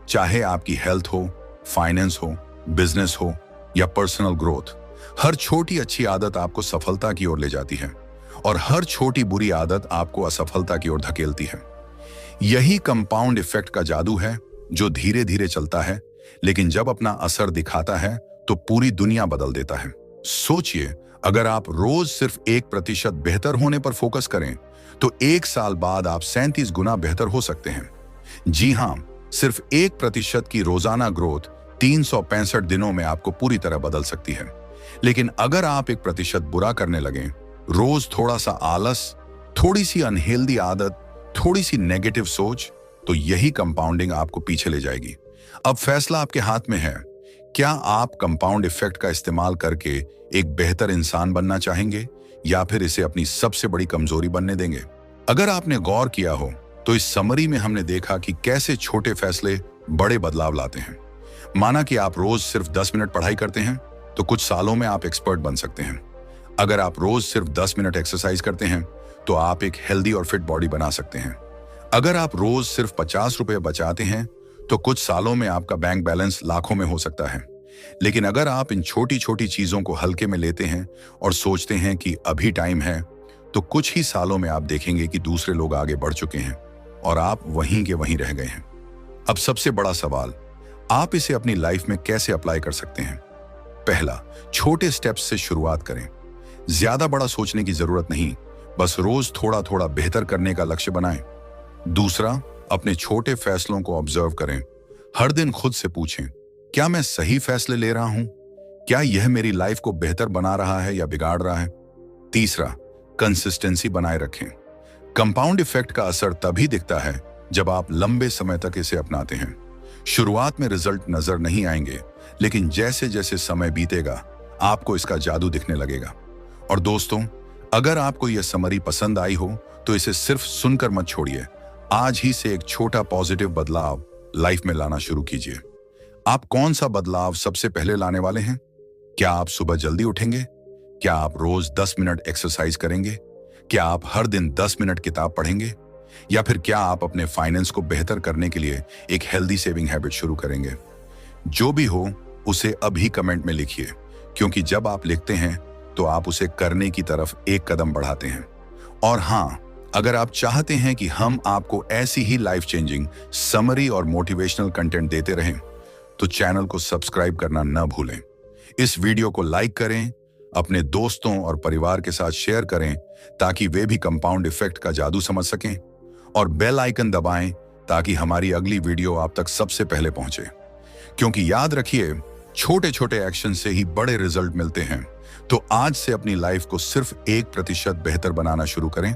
चाहे आपकी हेल्थ हो, फाइनेंस हो, बिजनेस हो या पर्सनल ग्रोथ, हर छोटी अच्छी आदत आपको सफलता की ओर ले जाती है और हर छोटी बुरी आदत आपको असफलता की ओर धकेलती है। यही कंपाउंड इफेक्ट का जादू है, जो धीरे धीरे चलता है, लेकिन जब अपना असर दिखाता है तो पूरी दुनिया बदल देता है। सोचिए, अगर आप रोज सिर्फ 1% बेहतर होने पर फोकस करें, तो 1 साल बाद आप 37 गुना बेहतर हो सकते हैं। जी हां, सिर्फ 1% की रोजाना ग्रोथ 365 दिनों में आपको पूरी तरह बदल सकती है। लेकिन अगर आप 1% बुरा करने लगें, रोज थोड़ा सा आलस, थोड़ी सी अनहेल्दी आदत, थोड़ी सी नेगेटिव सोच, तो यही कंपाउंडिंग आपको पीछे ले जाएगी। अब फैसला आपके हाथ में है। क्या आप कंपाउंड इफेक्ट का इस्तेमाल करके एक बेहतर इंसान बनना चाहेंगे, या फिर इसे अपनी सबसे बड़ी कमजोरी बनने देंगे? अगर आपने गौर किया हो, तो इस समरी में हमने देखा कि कैसे छोटे फैसले बड़े बदलाव लाते हैं। माना कि आप रोज सिर्फ 10 मिनट पढ़ाई करते हैं, तो कुछ सालों में आप एक्सपर्ट बन सकते हैं। अगर आप रोज सिर्फ 10 मिनट एक्सरसाइज करते हैं, तो आप एक हेल्दी और फिट बॉडी बना सकते हैं। अगर आप रोज सिर्फ 50 रुपए बचाते हैं, तो कुछ सालों में आपका बैंक बैलेंस लाखों में हो सकता है। लेकिन अगर आप इन छोटी छोटी चीजों को हल्के में लेते हैं और सोचते हैं कि अभी टाइम है, तो कुछ ही सालों में आप देखेंगे कि दूसरे लोग आगे बढ़ चुके हैं और आप वहीं के वहीं रह गए हैं। अब सबसे बड़ा सवाल, आप इसे अपनी लाइफ में कैसे अप्लाई कर सकते हैं? पहला, छोटे स्टेप्स से शुरुआत करें। ज्यादा बड़ा सोचने की जरूरत नहीं, बस रोज थोड़ा थोड़ा बेहतर करने का लक्ष्य बनाएं। दूसरा, अपने छोटे फैसलों को ऑब्जर्व करें। हर दिन खुद से पूछें, क्या मैं सही फैसले ले रहा हूं? क्या यह मेरी लाइफ को बेहतर बना रहा है या बिगाड़ रहा है? तीसरा, कंसिस्टेंसी बनाए रखें। कंपाउंड इफेक्ट का असर तभी दिखता है जब आप लंबे समय तक इसे अपनाते हैं। शुरुआत में रिजल्ट नजर नहीं आएंगे, लेकिन जैसे जैसे समय बीतेगा, आपको इसका जादू दिखने लगेगा। और दोस्तों, अगर आपको यह समरी पसंद आई हो, तो इसे सिर्फ सुनकर मत छोड़िए। आज ही से एक छोटा पॉजिटिव बदलाव लाइफ में लाना शुरू कीजिए। आप कौन सा बदलाव सबसे पहले लाने वाले हैं? क्या आप सुबह जल्दी उठेंगे? क्या आप रोज 10 मिनट एक्सरसाइज करेंगे? क्या आप हर दिन 10 मिनट किताब पढ़ेंगे? या फिर क्या आप अपने फाइनेंस को बेहतर करने के लिए एक हेल्दी सेविंग हैबिट शुरू करेंगे? जो भी हो, उसे अभी कमेंट में लिखिए, क्योंकि जब आप लिखते हैं तो आप उसे करने की तरफ एक कदम बढ़ाते हैं। और हाँ, अगर आप चाहते हैं कि हम आपको ऐसी ही लाइफ चेंजिंग समरी और मोटिवेशनल कंटेंट देते रहें, तो चैनल को सब्सक्राइब करना न भूलें। इस वीडियो को लाइक करें, अपने दोस्तों और परिवार के साथ शेयर करें ताकि वे भी कंपाउंड इफेक्ट का जादू समझ सकें, और बेल आइकन दबाएं ताकि हमारी अगली वीडियो आप तक सबसे पहले पहुंचे। क्योंकि याद रखिए, छोटे छोटे एक्शन से ही बड़े रिजल्ट मिलते हैं। तो आज से अपनी लाइफ को सिर्फ 1% बेहतर बनाना शुरू करें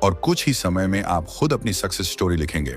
और कुछ ही समय में आप खुद अपनी सक्सेस स्टोरी लिखेंगे।